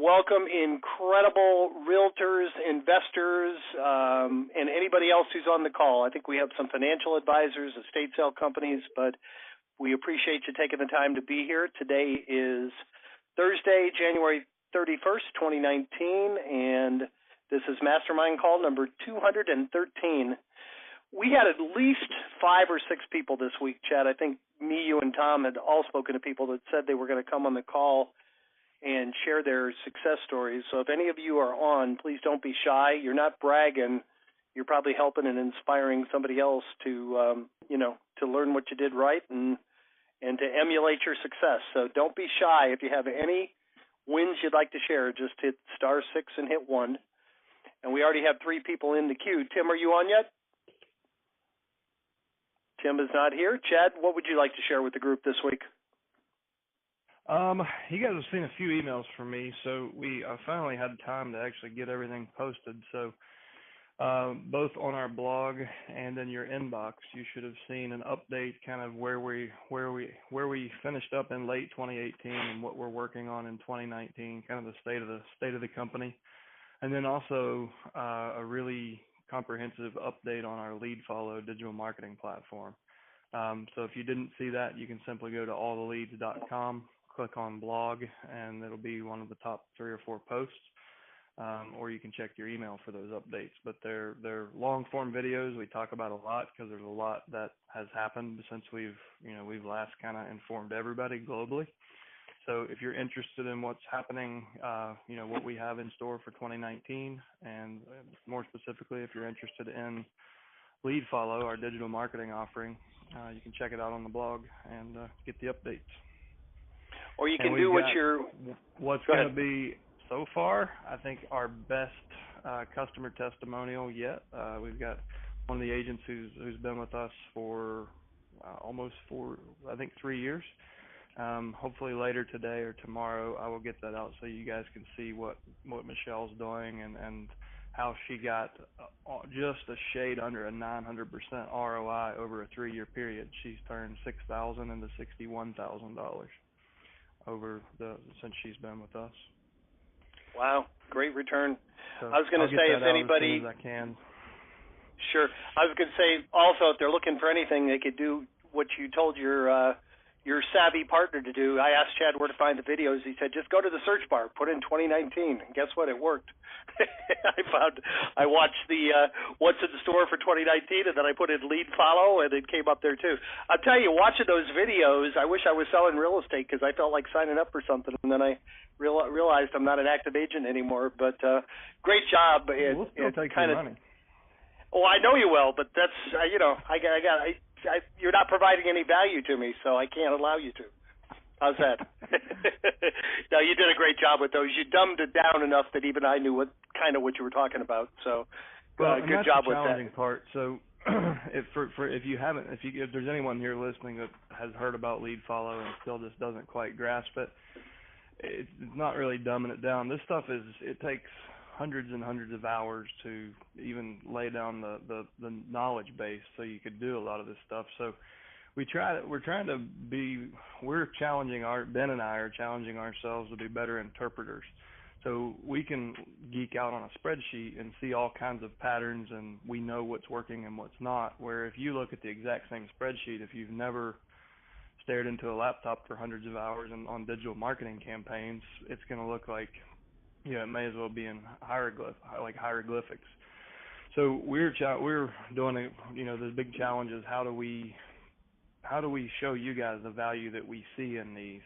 welcome incredible realtors, investors, and anybody else who's on the call. I think we have some financial advisors, estate sale companies, but we appreciate you taking the time to be here. Today is Thursday, January 31st, 2019, and this is Mastermind Call number 213. We had at least 5 or 6 people this week, Chad. I think me, you, and Tom had all spoken to people that said they were going to come on the call and share their success stories. So if any of you are on, please don't be shy. You're not bragging. You're probably helping and inspiring somebody else to, to learn what you did right and to emulate your success. So don't be shy. If you have any wins you'd like to share, just hit *6 and hit 1. And we already have 3 people in the queue. Tim, are you on yet? Tim is not here. Chad, what would you like to share with the group this week? You guys have seen a few emails from me, so I finally had time to actually get everything posted. So both on our blog and in your inbox, you should have seen an update, kind of where we finished up in late 2018 and what we're working on in 2019, kind of the state of the company, and then also a really comprehensive update on our lead follow digital marketing platform. So if you didn't see that, you can simply go to alltheleads.com, click on blog, and it'll be one of the top 3 or 4 posts, or you can check your email for those updates. But they're long form videos. We talk about a lot because there's a lot that has happened since we've last kind of informed everybody globally. So if you're interested in what's happening, what we have in store for 2019, and more specifically, if you're interested in Lead Follow, our digital marketing offering, you can check it out on the blog and get the updates. Or you can do what's going to be so far, I think, our best customer testimonial yet. We've got one of the agents who's been with us for almost 3 years. Hopefully later today or tomorrow, I will get that out so you guys can see what Michelle's doing and how she got just a shade under a 900% ROI over a 3-year period. She's turned $6,000 into $61,000 since she's been with us. Wow, great return. So I was going to say, if anybody, as soon as I can. Sure. I was going to say also, if they're looking for anything, they could do what you told your savvy partner to do. I asked Chad where to find the videos. He said, just go to the search bar, put in 2019, and guess what? It worked. I watched the what's in the store for 2019, and then I put in lead follow, and it came up there too. I'll tell you, watching those videos, I wish I was selling real estate because I felt like signing up for something, and then I realized I'm not an active agent anymore. But great job. We'll still take your money. Oh, I know you will, but that's you're not providing any value to me, so I can't allow you to. How's that? No, you did a great job with those. You dumbed it down enough that even I knew what you were talking about. So, good job with that. That's the challenging part. So, if there's anyone here listening that has heard about lead follow and still just doesn't quite grasp it, it's not really dumbing it down. This stuff it takes hundreds and hundreds of hours to even lay down the knowledge base so you could do a lot of this stuff. So Ben and I are challenging ourselves to be better interpreters. So we can geek out on a spreadsheet and see all kinds of patterns, and we know what's working and what's not, where if you look at the exact same spreadsheet, if you've never stared into a laptop for hundreds of hours and on digital marketing campaigns, it's going to look like it may as well be in hieroglyphics. So we're doing the big challenge is how do we show you guys the value that we see in these,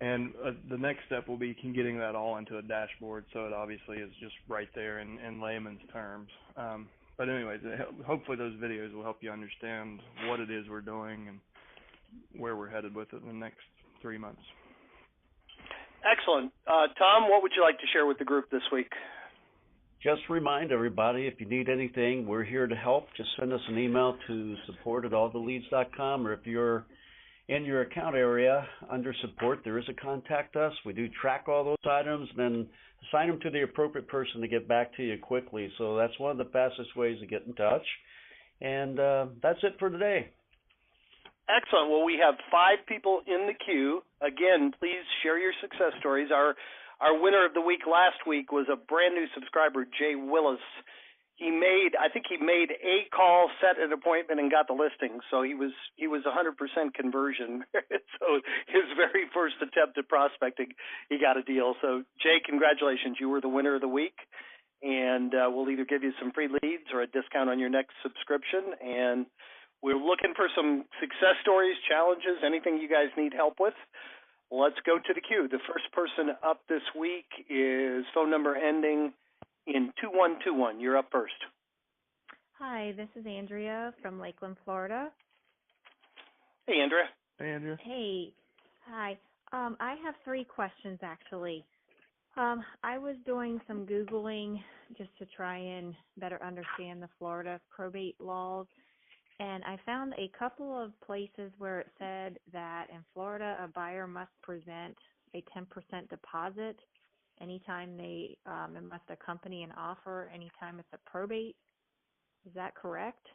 and the next step will be getting that all into a dashboard so it obviously is just right there in layman's terms. But anyways, hopefully those videos will help you understand what it is we're doing and where we're headed with it in the next 3 months. Excellent. Tom, what would you like to share with the group this week? Just remind everybody, if you need anything, we're here to help. Just send us an email to support@alltheleads.com, or if you're in your account area under support, there is a contact us. We do track all those items, then assign them to the appropriate person to get back to you quickly. So that's one of the fastest ways to get in touch. And that's it for today. Excellent. Well, we have 5 people in the queue. Again, please share your success stories. Our Our winner of the week last week was a brand new subscriber, Jay Willis. I think he made a call, set an appointment, and got the listing. So he was 100% conversion. So his very first attempt at prospecting, he got a deal. So Jay, congratulations, you were the winner of the week, and we'll either give you some free leads or a discount on your next subscription. And we're looking for some success stories, challenges, anything you guys need help with. Let's go to the queue. The first person up this week is phone number ending in 2121. You're up first. Hi, this is Andrea from Lakeland, Florida. Hey, Andrea. Hey, Andrea. Hey, hi. I have 3 questions, actually. I was doing some Googling just to try and better understand the Florida probate laws, and I found a couple of places where it said that in Florida, a buyer must present a 10% deposit anytime they it must accompany an offer anytime it's a probate. Is that correct?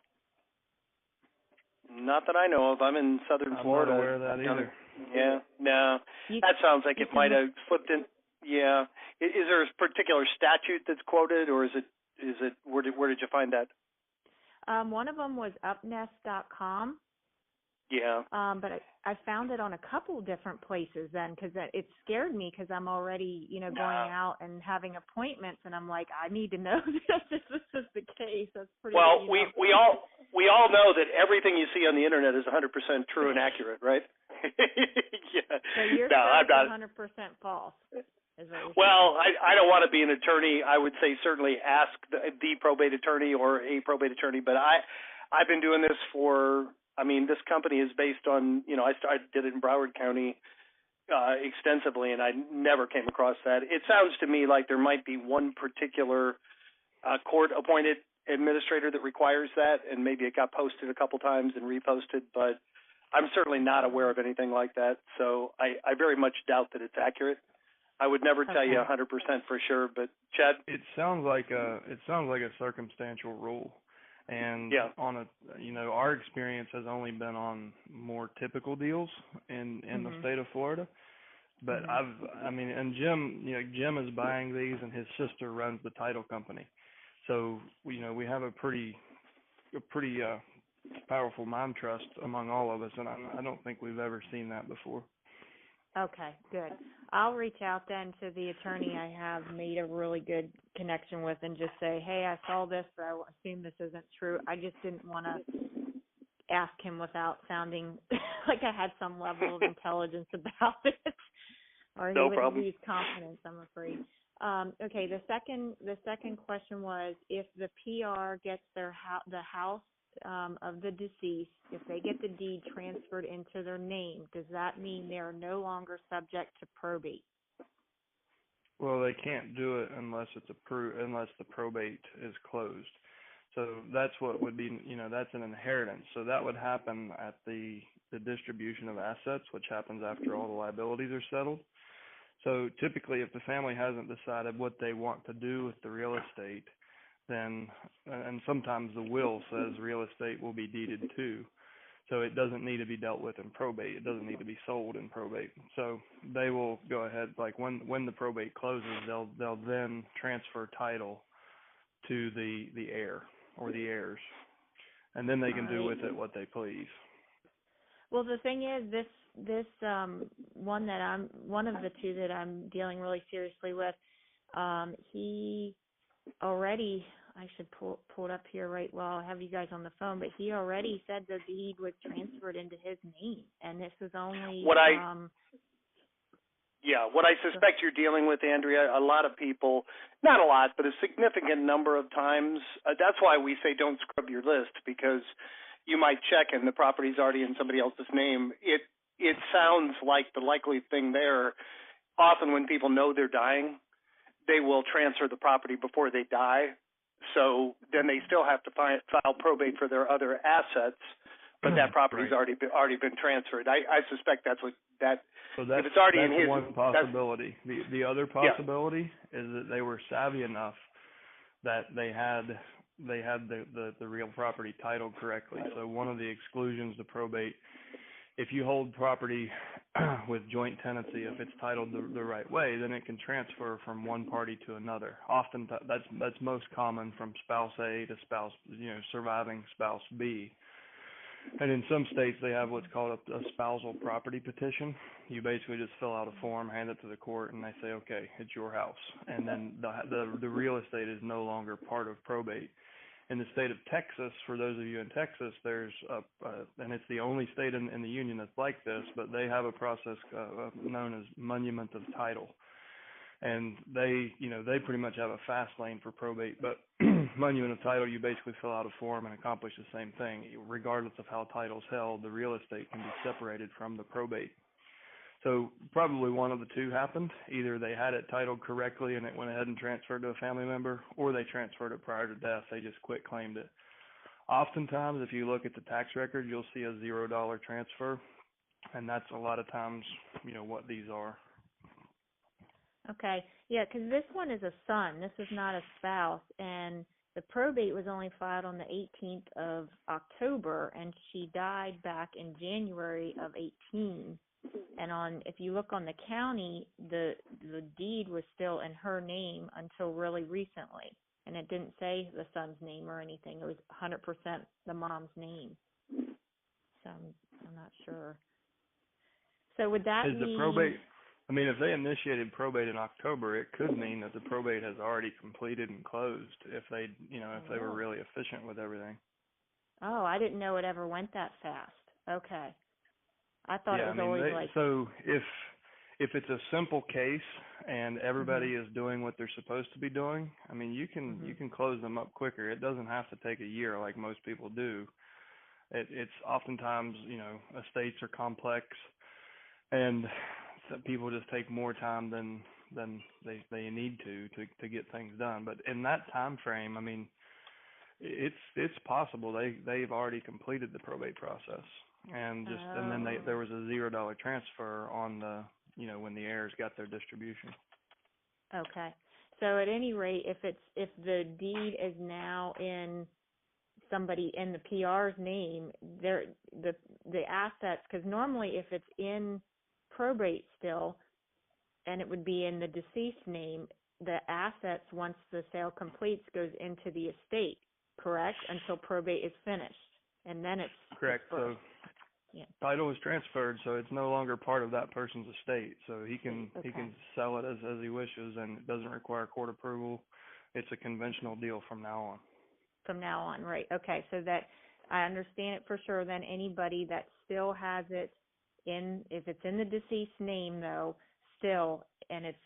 Not that I know of. I'm in southern Florida. I'm not aware of that either. Yeah, no. That sounds like it might have slipped in. Yeah. Is there a particular statute that's quoted, or is it where did you find that? One of them was upnest.com. Yeah. But I found it on a couple different places then, because it scared me, because I'm already, going out and having appointments, and I'm like, I need to know this is the case. That's pretty. Well, we all know that everything you see on the internet is 100% true and accurate, right? Yeah. So you're I'm not 100% false. Well, I don't want to be an attorney. I would say certainly ask the probate attorney or a probate attorney, but I've been doing this for. I mean, this company is based on, I did it in Broward County extensively, and I never came across that. It sounds to me like there might be one particular court-appointed administrator that requires that, and maybe it got posted a couple times and reposted, but I'm certainly not aware of anything like that, so I very much doubt that it's accurate. I would never tell you 100% for sure, but Chad? It sounds like a circumstantial rule. And on our experience has only been on more typical deals in the state of Florida. But and Jim is buying these, and his sister runs the title company. So we have a pretty powerful mind trust among all of us, and I don't think we've ever seen that before. Okay, good. I'll reach out then to the attorney I have made a really good connection with and just say, hey, I saw this, but I assume this isn't true. I just didn't want to ask him without sounding like I had some level of intelligence about it, or he would lose confidence, I'm afraid. Okay, the second question was, if the PR gets the house of the deceased, if they get the deed transferred into their name, does that mean they're no longer subject to probate? Well, they can't do it unless it's unless the probate is closed. So that's what would be, that's an inheritance. So that would happen at the distribution of assets, which happens after all the liabilities are settled. So typically, if the family hasn't decided what they want to do with the real estate, then, and sometimes the will says real estate will be deeded to, so it doesn't need to be dealt with in probate. It doesn't need to be sold in probate. So they will go ahead, like when the probate closes, they'll then transfer title to the heir or the heirs, and then they can do with it what they please. Well, the thing is, this one of the two that I'm dealing really seriously with, he already, I should pull it up here right while I have you guys on the phone, but he already said the deed was transferred into his name, and this is only what I suspect you're dealing with, Andrea. A lot of people, not a lot, but a significant number of times. That's why we say don't scrub your list, because you might check and the property's already in somebody else's name. It sounds like the likely thing there. Often when people know they're dying, they will transfer the property before they die. So then they still have to file probate for their other assets, but that property's already been transferred. I suspect that's what that. So that's, if it's already that's in his, one possibility. The other possibility is that they were savvy enough that they had the real property titled correctly. So one of the exclusions to probate, if you hold property with joint tenancy, if it's titled the right way, then it can transfer from one party to another. Often that's most common from spouse A to spouse, surviving spouse B. And in some states, they have what's called a spousal property petition. You basically just fill out a form, hand it to the court, and they say, okay, it's your house. And then the real estate is no longer part of probate. In the state of Texas, for those of you in Texas, there's and it's the only state in the union that's like this, but they have a process known as monument of title. And they pretty much have a fast lane for probate, but monument of title, you basically fill out a form and accomplish the same thing. Regardless of how title's held, the real estate can be separated from the probate. So probably one of the two happened. Either they had it titled correctly and it went ahead and transferred to a family member, or they transferred it prior to death. They just quit claimed it. Oftentimes, if you look at the tax record, you'll see a $0 transfer, and that's a lot of times, what these are. Okay. Yeah, because this one is a son. This is not a spouse. And the probate was only filed on the 18th of October, and she died back in January of 18. And if you look on the county, the deed was still in her name until really recently. And it didn't say the son's name or anything. It was 100% the mom's name. So I'm not sure. So would that mean... the probate... if they initiated probate in October, it could mean that the probate has already completed and closed if they, if they were really efficient with everything. Oh, I didn't know it ever went that fast. Okay. I thought it was always like... So if it's a simple case and everybody is doing what they're supposed to be doing, you can close them up quicker. It doesn't have to take a year like most people do. It's oftentimes, estates are complex, and people just take more time than they need to get things done. But in that time frame, it's possible they've already completed the probate process, and then there was a $0 transfer on the when the heirs got their distribution. Okay. So at any rate, if the deed is now in somebody in the PR's name, the assets, because normally if it's in probate still, and it would be in the deceased name, the assets, once the sale completes, goes into the estate, correct? Until probate is finished, and then it's correct. Dispersed. So title is transferred, so it's no longer part of that person's estate. So he can sell it as he wishes, and it doesn't require court approval. It's a conventional deal from now on. From now on, right? Okay, so that I understand it for sure. Then anybody that still has it if it's in the deceased name though, still, and it's,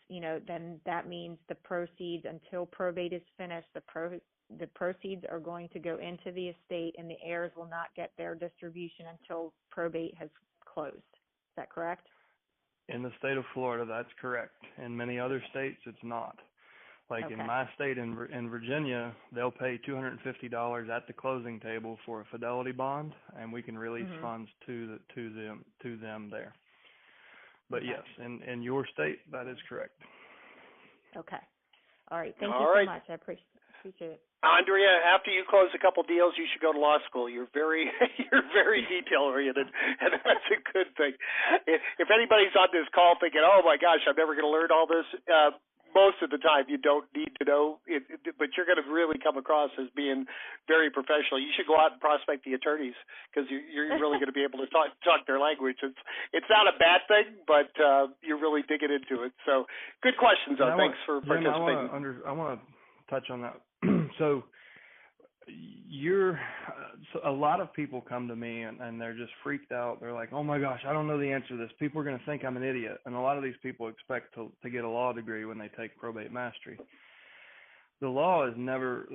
then that means the proceeds until probate is finished, the proceeds are going to go into the estate, and the heirs will not get their distribution until probate has closed. Is that correct? In the state of Florida, that's correct. In many other states, it's not. Like in my state, in Virginia, they'll pay $250 at the closing table for a fidelity bond, and we can release funds to them there. But yes, in your state, that is correct. Okay. All right. Thank you so much. I appreciate it. Andrea, after you close a couple deals, you should go to law school. You're very detail oriented, and that's a good thing. If anybody's on this call thinking, "Oh my gosh, I'm never going to learn all this," most of the time you don't need to know it, but you're going to really come across as being very professional. You should go out and prospect the attorneys, because you're really going to be able to talk their language. It's not a bad thing, but you're really digging into it. So good questions, though. Thanks for participating. Jim, I want to touch on that. So a lot of people come to me and they're just freaked out. They're like, oh my gosh, I don't know the answer to this. People are going to think I'm an idiot. And a lot of these people expect to get a law degree when they take probate mastery. The law is never,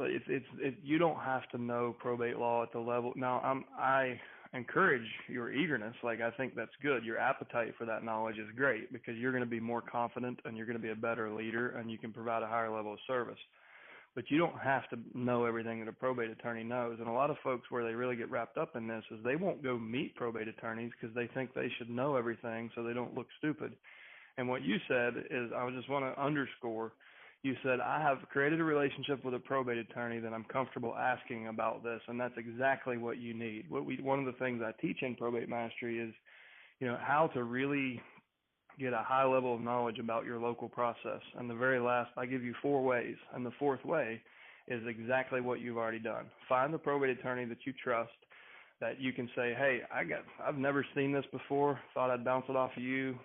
you don't have to know probate law at the level. Now, I encourage your eagerness. Like, I think that's good. Your appetite for that knowledge is great, because you're going to be more confident and you're going to be a better leader, and you can provide a higher level of service. But you don't have to know everything that a probate attorney knows. And a lot of folks, where they really get wrapped up in this, is they won't go meet probate attorneys because they think they should know everything so they don't look stupid. And what you said is, I just want to underscore, you said, I have created a relationship with a probate attorney that I'm comfortable asking about this. And that's exactly what you need. One of the things I teach in probate mastery is how to really get a high level of knowledge about your local process. And the very last, I give you 4 ways. And the 4th way is exactly what you've already done. Find the probate attorney that you trust, that you can say, hey, I've never seen this before, thought I'd bounce it off of you.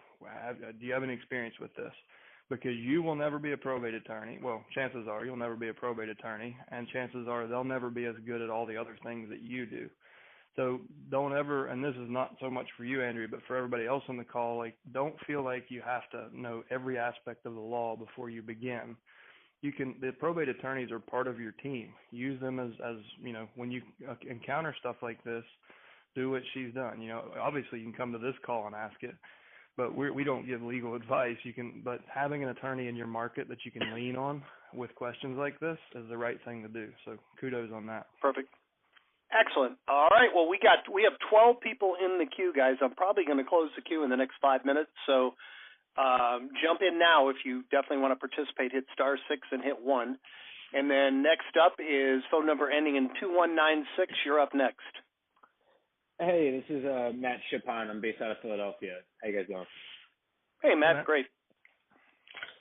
Do you have any experience with this? Because you will never be a probate attorney. Well, chances are you'll never be a probate attorney, and chances are they'll never be as good at all the other things that you do. So don't ever, and this is not so much for you, Andrea, but for everybody else on the call, like, don't feel like you have to know every aspect of the law before you begin. The probate attorneys are part of your team. Use them as when you encounter stuff like this, do what she's done. Obviously you can come to this call and ask it, but we don't give legal advice. But having an attorney in your market that you can lean on with questions like this is the right thing to do. So kudos on that. Perfect. Excellent. All right. Well, we have 12 people in the queue, guys. I'm probably going to close the queue in the next 5 minutes. So jump in now if you definitely want to participate. Hit *6 and hit 1. And then next up is phone number ending in 2196. You're up next. Hey, this is Matt Chipon. I'm based out of Philadelphia. How you guys doing? Hey, Matt. Great.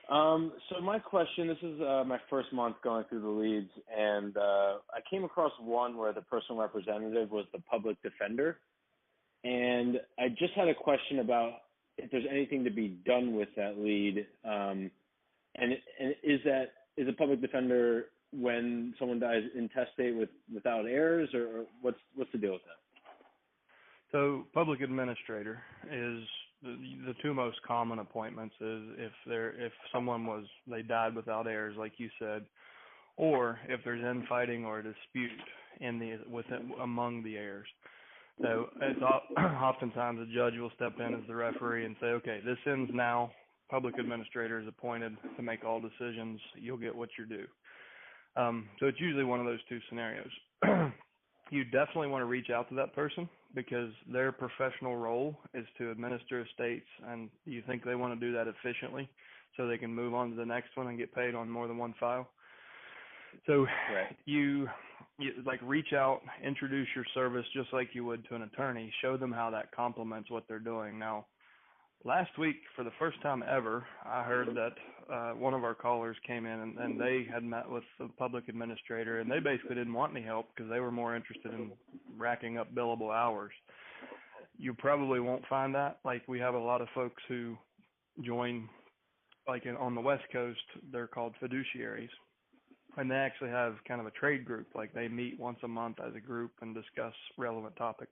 So my question, this is my first month going through the leads, and I came across one where the personal representative was the public defender, and I just had a question about if there's anything to be done with that lead, and is a public defender when someone dies intestate without heirs, or what's the deal with that? So public administrator is the 2 most common appointments is if someone they died without heirs, like you said, or if there's infighting or a dispute among the heirs. So it's oftentimes a judge will step in as the referee and say, okay, this ends now. Public administrator is appointed to make all decisions. You'll get what you're due. So it's usually one of those 2 scenarios. You definitely want to reach out to that person because their professional role is to administer estates, and you think they want to do that efficiently so they can move on to the next one and get paid on more than one file. So right. you reach out, introduce your service just like you would to an attorney, show them how that complements what they're doing. Now, last week, for the first time ever, I heard that one of our callers came in and they had met with the public administrator, and they basically didn't want any help because they were more interested in racking up billable hours. You probably won't find that. Like, we have a lot of folks who join, on the West Coast, they're called fiduciaries, and they actually have kind of a trade group. Like, they meet once a month as a group and discuss relevant topics.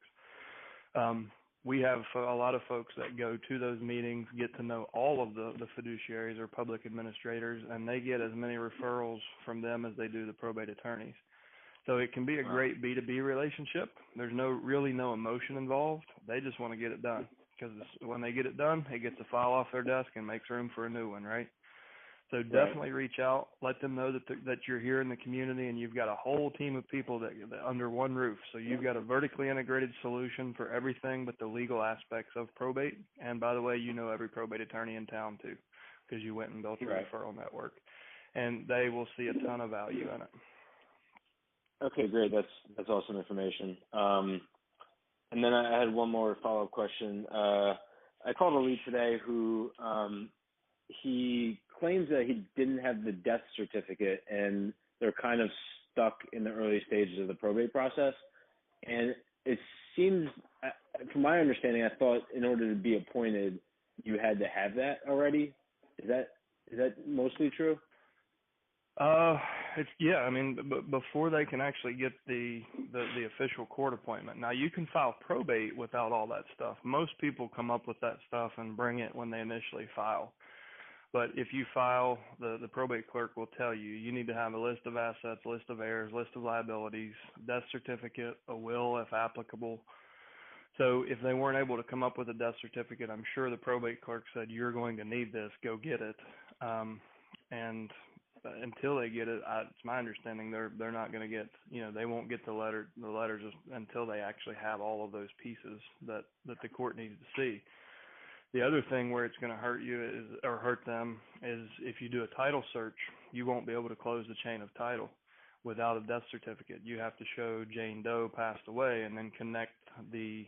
We have a lot of folks that go to those meetings, get to know all of the fiduciaries or public administrators, and they get as many referrals from them as they do the probate attorneys. So it can be a great B2B relationship. There's really no emotion involved. They just want to get it done because when they get it done, it gets a file off their desk and makes room for a new one, right? So definitely reach out, let them know that you're here in the community and you've got a whole team of people that under one roof. So you've got a vertically integrated solution for everything but the legal aspects of probate. And by the way, every probate attorney in town too, because you went and built your referral network, and they will see a ton of value in it. Okay, great. That's awesome information. And then I had one more follow-up question. I called a lead today who he claims that he didn't have the death certificate, and they're kind of stuck in the early stages of the probate process. And it seems, from my understanding, I thought in order to be appointed, you had to have that already. Is that mostly true? Before they can actually get the official court appointment. Now, you can file probate without all that stuff. Most people come up with that stuff and bring it when they initially file. But if you file, the probate clerk will tell you need to have a list of assets, list of heirs, list of liabilities, death certificate, a will if applicable. So if they weren't able to come up with a death certificate, I'm sure the probate clerk said, you're going to need this, go get it. And until they get it, it's my understanding they're not going to get, they won't get the letters until they actually have all of those pieces that the court needs to see. The other thing where it's going to hurt them is if you do a title search, you won't be able to close the chain of title without a death certificate. You have to show Jane Doe passed away and then connect the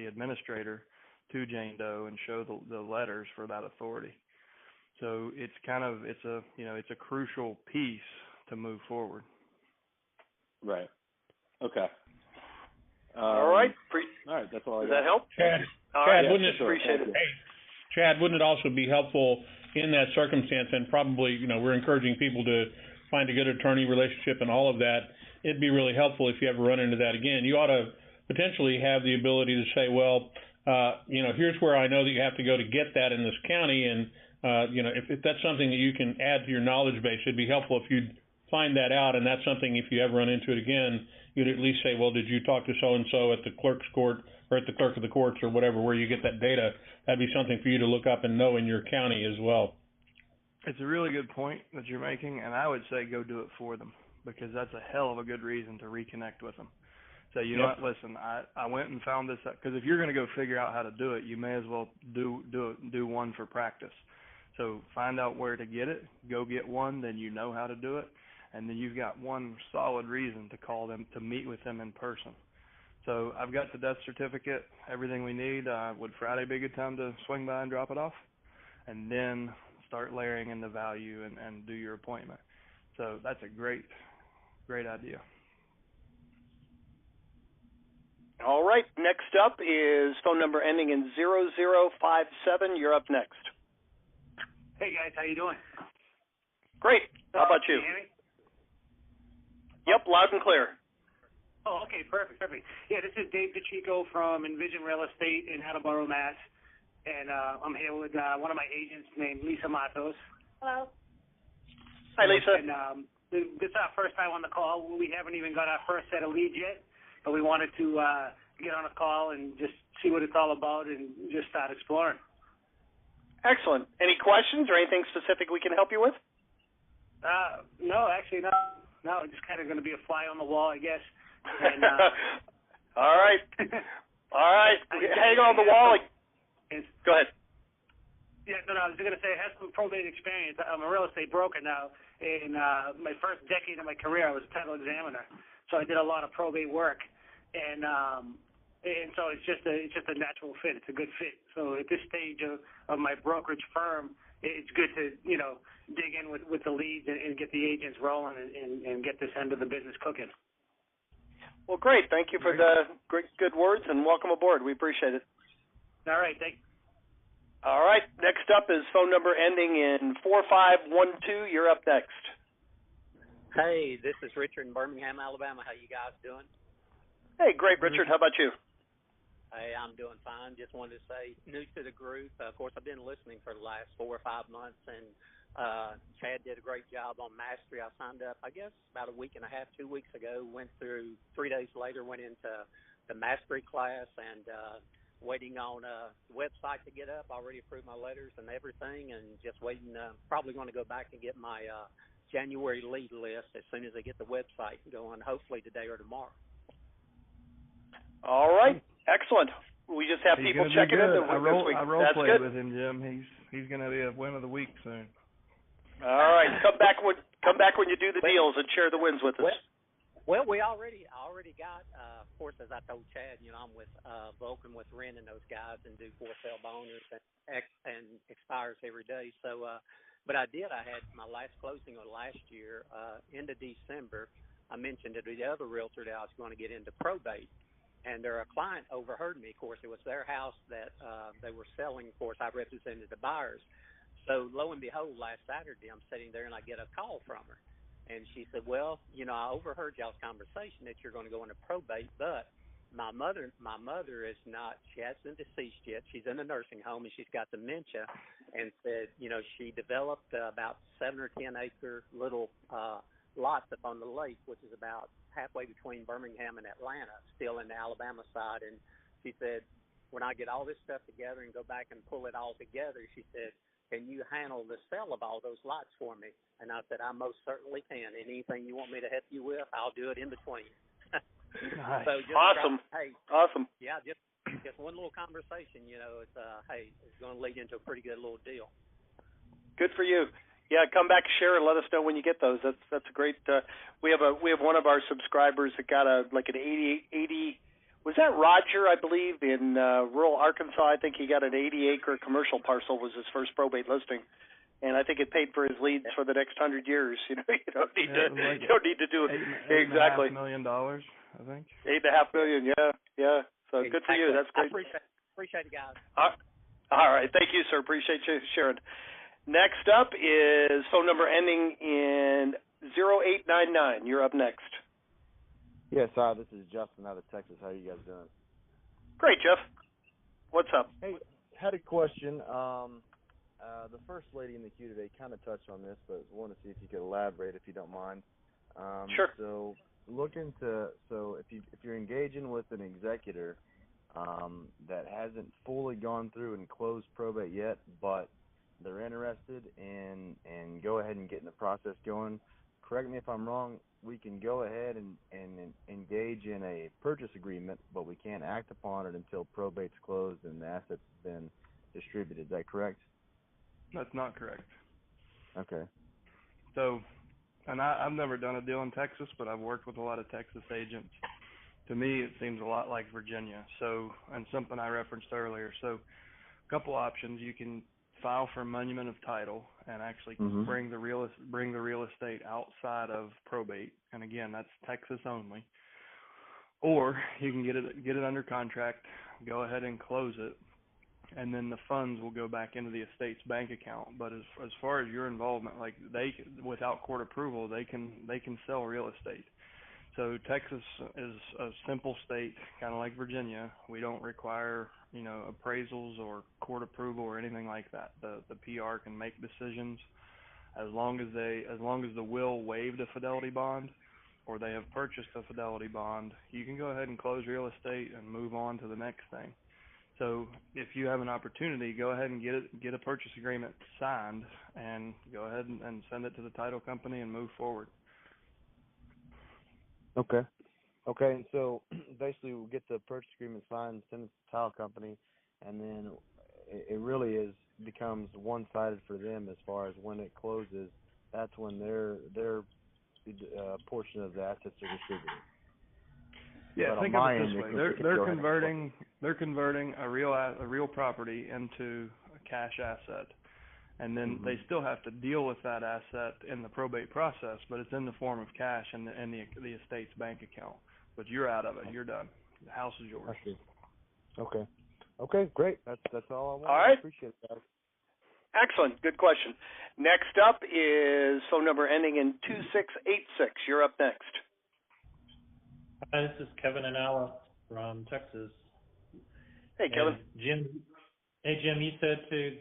administrator to Jane Doe and show the letters for that authority. So it's a crucial piece to move forward. Right. Okay. All right. All right. That's all. Does that help? Chad, wouldn't it? Appreciate it. Hey, Chad, wouldn't it also be helpful in that circumstance? And probably, we're encouraging people to find a good attorney relationship and all of that. It'd be really helpful if you ever run into that again. You ought to potentially have the ability to say, well, here's where I know that you have to go to get that in this county, and if that's something that you can add to your knowledge base, it'd be helpful if you'd find that out. And that's something, if you ever run into it again, you'd at least say, well, did you talk to so-and-so at the clerk's court or at the clerk of the courts or whatever, where you get that data? That'd be something for you to look up and know in your county as well. It's a really good point that you're making, and I would say go do it for them, because that's a hell of a good reason to reconnect with them. So, you know what, listen, I went and found this, because if you're going to go figure out how to do it, you may as well do one for practice. So find out where to get it, go get one, then you know how to do it, and then you've got one solid reason to call them, to meet with them in person. So I've got the death certificate, everything we need. Would Friday be a good time to swing by and drop it off? And then start layering in the value and do your appointment. So that's a great idea. All right. Next up is phone number ending in 0057. You're up next. Hey guys, how you doing? Great. How about you? Can you hear me? Yep, loud and clear. Oh, okay, perfect. Yeah, this is Dave DeChico from Envision Real Estate in Attleboro, Mass. And I'm here with one of my agents named Lisa Matos. Hello. Hi, Lisa. And this is our first time on the call. We haven't even got our first set of leads yet, but we wanted to get on a call and just see what it's all about and just start exploring. Excellent. Any questions or anything specific we can help you with? No, actually, no. No, it's just kind of going to be a fly on the wall, I guess. And, all right. All right. Hang on the wall. Go ahead. Yeah, no, I was going to say I have some probate experience. I'm a real estate broker now. In my first decade of my career, I was a title examiner. So I did a lot of probate work. And so it's just a natural fit. It's a good fit. So at this stage of my brokerage firm, it's good to, dig in with the leads and get the agents rolling and get this end of the business cooking. Well, great. Thank you for the good words, and welcome aboard. We appreciate it. All right. Thank you. All right. Next up is phone number ending in 4512. You're up next. Hey, this is Richard in Birmingham, Alabama. How you guys doing? Hey, great, Richard. How about you? Hey, I'm doing fine. Just wanted to say, new to the group. Of course, I've been listening for the last 4 or 5 months, and Chad did a great job on Mastery. I signed up, I guess, about a week and a half, 2 weeks ago. Went through 3 days later, went into the Mastery class, and waiting on a website to get up. Already approved my letters and everything, and just waiting. Probably going to go back and get my January lead list as soon as I get the website going, hopefully today or tomorrow. All right. Excellent. We just have people checking in I role played with him, Jim. He's going to be a win of the week soon. All right. Come back when you do the deals and share the wins with us. Well, I already got, of course, as I told Chad, I'm with Vulcan with Ren and those guys and do for sale bonus and expires every day. So, but I had my last closing of last year, end of December. I mentioned to the other realtor that I was going to get into probate. And a client overheard me. Of course, it was their house that they were selling. Of course, I represented the buyers. So lo and behold, last Saturday, I'm sitting there and I get a call from her. And she said, well, I overheard y'all's conversation that you're going to go into probate, but my mother is not, she hasn't deceased yet. She's in a nursing home and she's got dementia, and said, she developed about 7 or 10 acre little lots up on the lake, which is about halfway between Birmingham and Atlanta, still in the Alabama side. And she said, when I get all this stuff together and go back and pull it all together, she said, can you handle the sale of all those lots for me? And I said, I most certainly can. Anything you want me to help you with, I'll do it in between. Nice. So just awesome. Awesome. Yeah, just one little conversation, it's it's going to lead into a pretty good little deal. Good for you. Yeah, come back, share, and let us know when you get those. That's a great. We have one of our subscribers that got an 80 Was that Roger, I believe, in rural Arkansas? I think he got an 80-acre commercial parcel was his first probate listing, and I think it paid for his leads for the next 100 years. You don't need to do it exactly. $8.5 million, I think. $8.5 million. Yeah. So exactly. Good for you. That's great. I appreciate it, guys. All right. Thank you, sir. Appreciate you sharing. Next up is phone number ending in 0899. You're up next. Yes, this is Justin out of Texas. How are you guys doing? Great, Jeff. What's up? Hey, had a question. The first lady in the queue today kind of touched on this, but I want to see if you could elaborate, if you don't mind. Sure. So, if you're engaging with an executor that hasn't fully gone through and closed probate yet, but they're interested in go ahead and getting the process going, correct me if I'm wrong, we can go ahead and engage in a purchase agreement, but we can't act upon it until probate's closed and the assets have been distributed. Is that correct? That's not correct. Okay. So, and I've never done a deal in Texas, but I've worked with a lot of Texas agents. To me, it seems a lot like Virginia. So, and something I referenced earlier. So, a couple options. You can file for monument of title and actually bring the real estate outside of probate, and again, that's Texas only. Or you can get it under contract, go ahead and close it, and then the funds will go back into the estate's bank account. But as far as your involvement, like without court approval, they can sell real estate. So Texas is a simple state, kind of like Virginia. We don't require, appraisals or court approval or anything like that. The PR can make decisions as long as the will waived a fidelity bond or they have purchased a fidelity bond. You can go ahead and close real estate and move on to the next thing. So if you have an opportunity, go ahead and get a purchase agreement signed and go ahead and send it to the title company and move forward. Okay, and so basically we'll get the purchase agreement signed, send it to the title company, and then it really becomes one-sided for them as far as when it closes. That's when their portion of the assets are distributed. Yeah, think of it this way: they're converting a real property into a cash asset. And then they still have to deal with that asset in the probate process, but it's in the form of cash in the estate's bank account. But you're out of it. You're done. The house is yours. I see. Okay, great. That's all I want. All right. I appreciate it, guys. Excellent. Good question. Next up is phone number ending in 2686. You're up next. Hi, this is Kevin and Alice from Texas. Hey, Kevin. Jim, you said to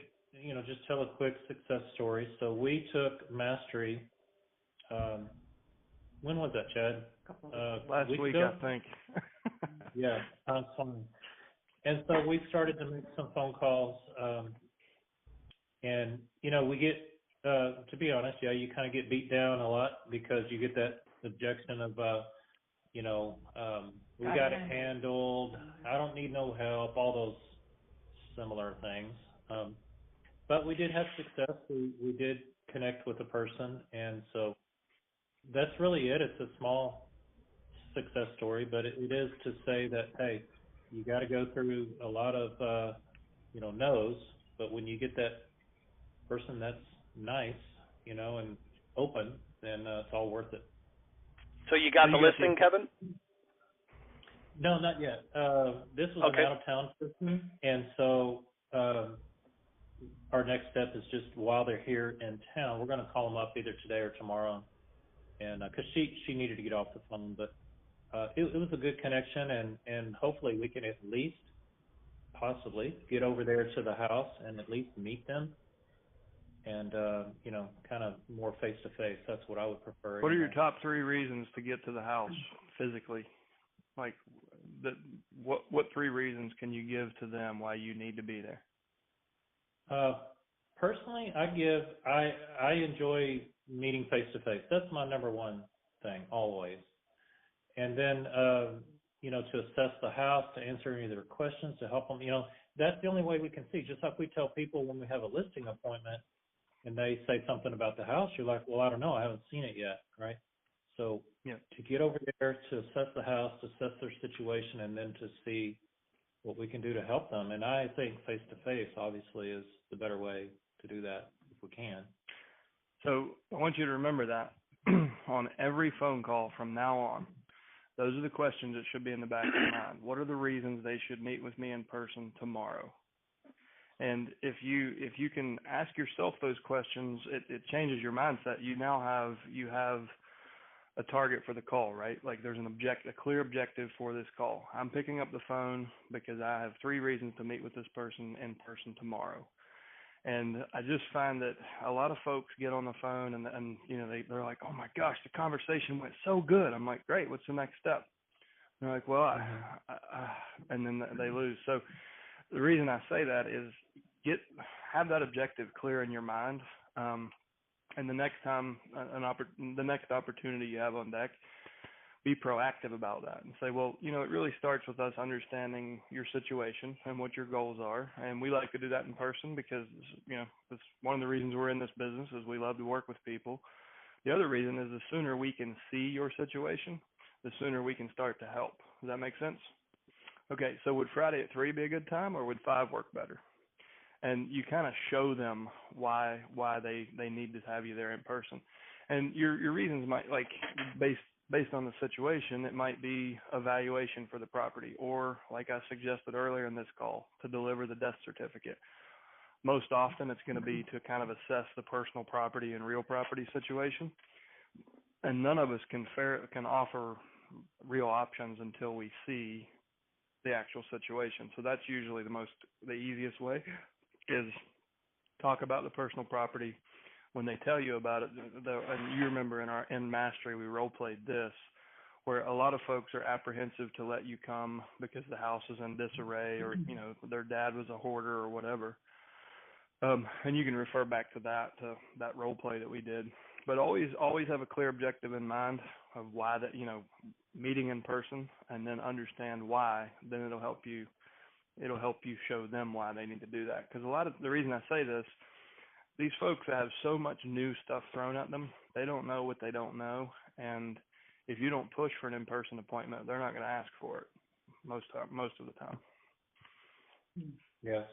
just tell a quick success story. So we took mastery. When was that, Chad? Last week, I think. Yeah, time's flying. And so we started to make some phone calls. And we get, to be honest, you kind of get beat down a lot because you get that objection of, we got it handled. I don't need no help. All those similar things. But we did have success. We did connect with a person, and so that's really it. It's a small success story, but it is to say that, hey, you got to go through a lot of, no's, but when you get that person that's nice, and open, then it's all worth it. So you got the listing, Kevin? No, not yet. This was an out-of-town person, and so our next step is just while they're here in town, we're going to call them up either today or tomorrow, and because she needed to get off the phone, but it was a good connection, and hopefully we can at least possibly get over there to the house and at least meet them, and kind of more face to face. That's what I would prefer. What are your top 3 reasons to get to the house physically? Like, what 3 reasons can you give to them why you need to be there? Personally, I enjoy meeting face to face. That's my number one thing always. And then, to assess the house, to answer any of their questions, to help them, that's the only way we can see. Just like we tell people when we have a listing appointment and they say something about the house, you're like, well, I don't know. I haven't seen it yet. Right. So Yeah. to get over there, to assess the house, to assess their situation, and then to see what we can do to help them. And I think face-to-face, obviously, is the better way to do that if we can. So I want you to remember that on every phone call from now on, those are the questions that should be in the back of your mind. What are the reasons they should meet with me in person tomorrow? And if you can ask yourself those questions, it changes your mindset. You have a target for the call, right? Like there's a clear objective for this call. I'm picking up the phone because I have 3 reasons to meet with this person in person tomorrow. And I just find that a lot of folks get on the phone and you know, they're like, oh my gosh, the conversation went so good. I'm like, great, what's the next step? And they're like, well, and then they lose. So the reason I say that is have that objective clear in your mind. And the next time, the next opportunity you have on deck, be proactive about that and say, well, you know, it really starts with us understanding your situation and what your goals are. And we like to do that in person because, you know, that's one of the reasons we're in this business is we love to work with people. The other reason is the sooner we can see your situation, the sooner we can start to help. Does that make sense? Okay, so would Friday at 3 be a good time, or would 5 work better? And you kind of show them why they need to have you there in person. And your reasons might, like, based on the situation, it might be a valuation for the property, or like I suggested earlier in this call, to deliver the death certificate. Most often it's going to be to kind of assess the personal property and real property situation. And none of us can offer real options until we see the actual situation. So that's usually the easiest way is talk about the personal property. When they tell you about it, and you remember in Mastery we role played this, where a lot of folks are apprehensive to let you come because the house is in disarray, or you know, their dad was a hoarder or whatever. And you can refer back to that role play that we did. But always have a clear objective in mind of why that, you know, meeting in person, and then understand why. Then it'll help you show them why they need to do that. Because the reason I say this, these folks have so much new stuff thrown at them, they don't know what they don't know. And if you don't push for an in-person appointment, they're not going to ask for it most of the time. Yes.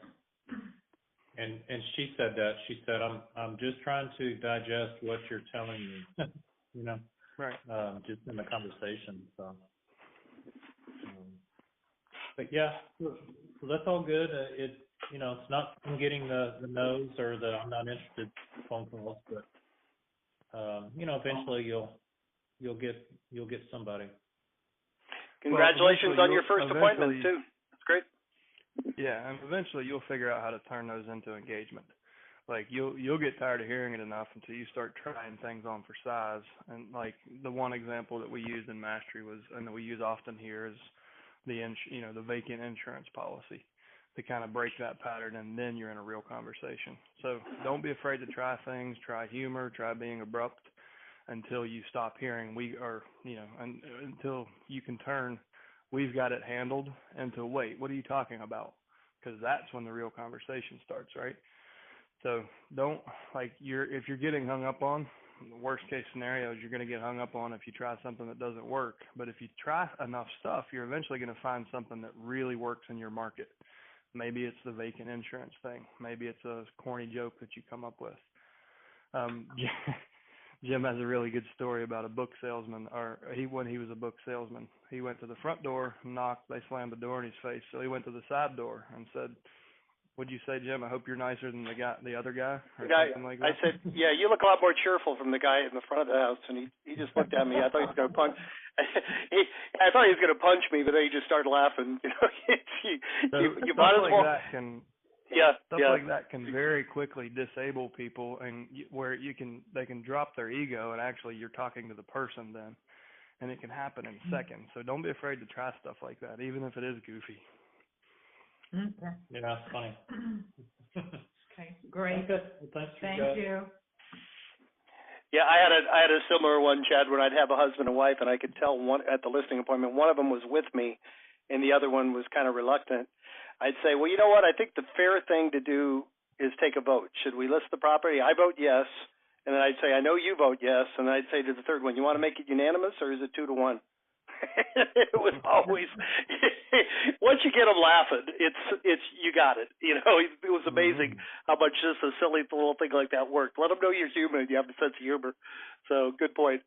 And she said that. She said, I'm just trying to digest what you're telling me, you know, right. Just in the conversation. So, but yeah, so that's all good. You know, it's not from getting the no's or the I'm not interested phone calls, but you know, eventually you'll get somebody. Congratulations on your first appointment too. That's great. Yeah, and eventually you'll figure out how to turn those into engagement. Like you'll get tired of hearing it enough until you start trying things on for size. And like the one example that we used in Mastery was, and that we use often here, is the vacant insurance policy, to kind of break that pattern, and then you're in a real conversation. So don't be afraid to try things, try humor, try being abrupt until you stop hearing until you can turn we've got it handled into wait, what are you talking about? Because that's when the real conversation starts, right? So if you're getting hung up on, the worst case scenario is you're going to get hung up on if you try something that doesn't work. But if you try enough stuff, you're eventually going to find something that really works in your market. Maybe it's the vacant insurance thing. Maybe it's a corny joke that you come up with. Jim has a really good story about a book salesman, when he was a book salesman. He went to the front door, knocked, they slammed the door in his face. So he went to the side door and said, "What'd you say, Jim? I hope you're nicer than the other guy," or something like that. I said, "Yeah, you look a lot more cheerful from the guy in the front of the house." And he just looked at me. I thought he was going to punch. I thought he was going to punch me, but then he just started laughing. You might as well. Stuff like that can very quickly disable people, and they can drop their ego, and actually you're talking to the person then, and it can happen in seconds. So don't be afraid to try stuff like that, even if it is goofy. Okay. Yeah, that's funny. Okay, great. Okay. Well, Thank you. Yeah, I had a similar one, Chad, when I'd have a husband and wife, and I could tell at the listing appointment, one of them was with me, and the other one was kind of reluctant. I'd say, well, you know what? I think the fair thing to do is take a vote. Should we list the property? I vote yes, And then I'd say, I know you vote yes. And then I'd say to the third one, you want to make it unanimous or is it 2-1? It was always, once you get them laughing, it's you got it. You know, it was amazing how much just a silly little thing like that worked. Let them know you're human. You have a sense of humor. So good point.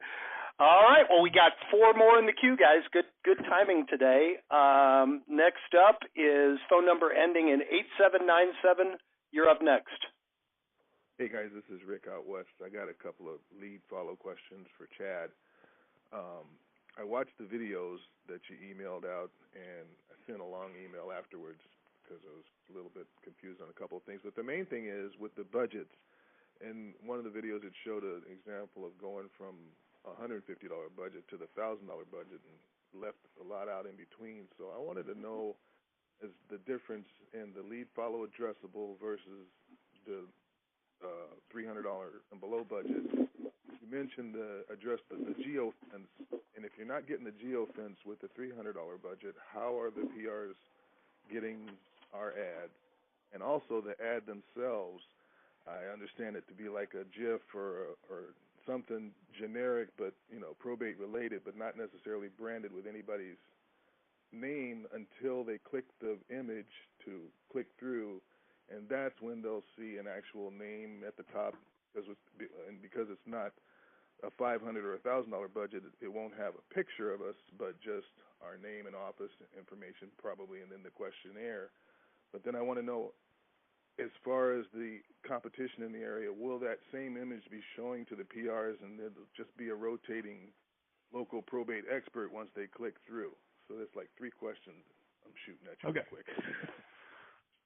All right. Well, we got 4 more in the queue, guys. Good timing today. Next up is phone number ending in 8797. You're up next. Hey guys, this is Rick out west. I got a couple of lead follow questions for Chad. I watched the videos that you emailed out, and I sent a long email afterwards because I was a little bit confused on a couple of things. But the main thing is with the budgets. In one of the videos, it showed an example of going from a $150 budget to the $1,000 budget and left a lot out in between. So I wanted to know is the difference in the lead follow addressable versus the $300 and below budget. You mentioned the geofence, and if you're not getting the geofence with the $300 budget, how are the PRs getting our ad? And also the ad themselves, I understand it to be like a GIF or something generic, but probate related, but not necessarily branded with anybody's name until they click the image to click through, and that's when they'll see an actual name at the top. Because it's not a $500 or $1,000 budget, it won't have a picture of us, but just our name and office information probably, and then the questionnaire. But then I want to know, as far as the competition in the area, will that same image be showing to the PRs, and it'll just be a rotating local probate expert once they click through? So that's like 3 questions I'm shooting at you real quick.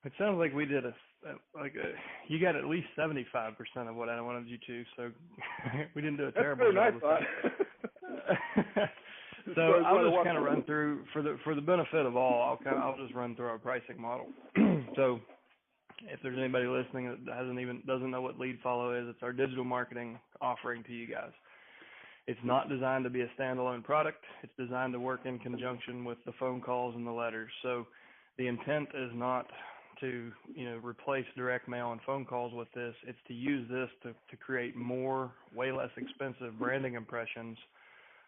It sounds like we did you got at least 75% of what I wanted you to, so we didn't do a terrible job. That's what I thought. So I'll just kind of run through for the benefit of all. I'll just run through our pricing model. So if there's anybody listening that doesn't know what lead follow is, it's our digital marketing offering to you guys. It's not designed to be a standalone product. It's designed to work in conjunction with the phone calls and the letters. So the intent is not to replace direct mail and phone calls with this. It's to use this to create more, way less expensive branding impressions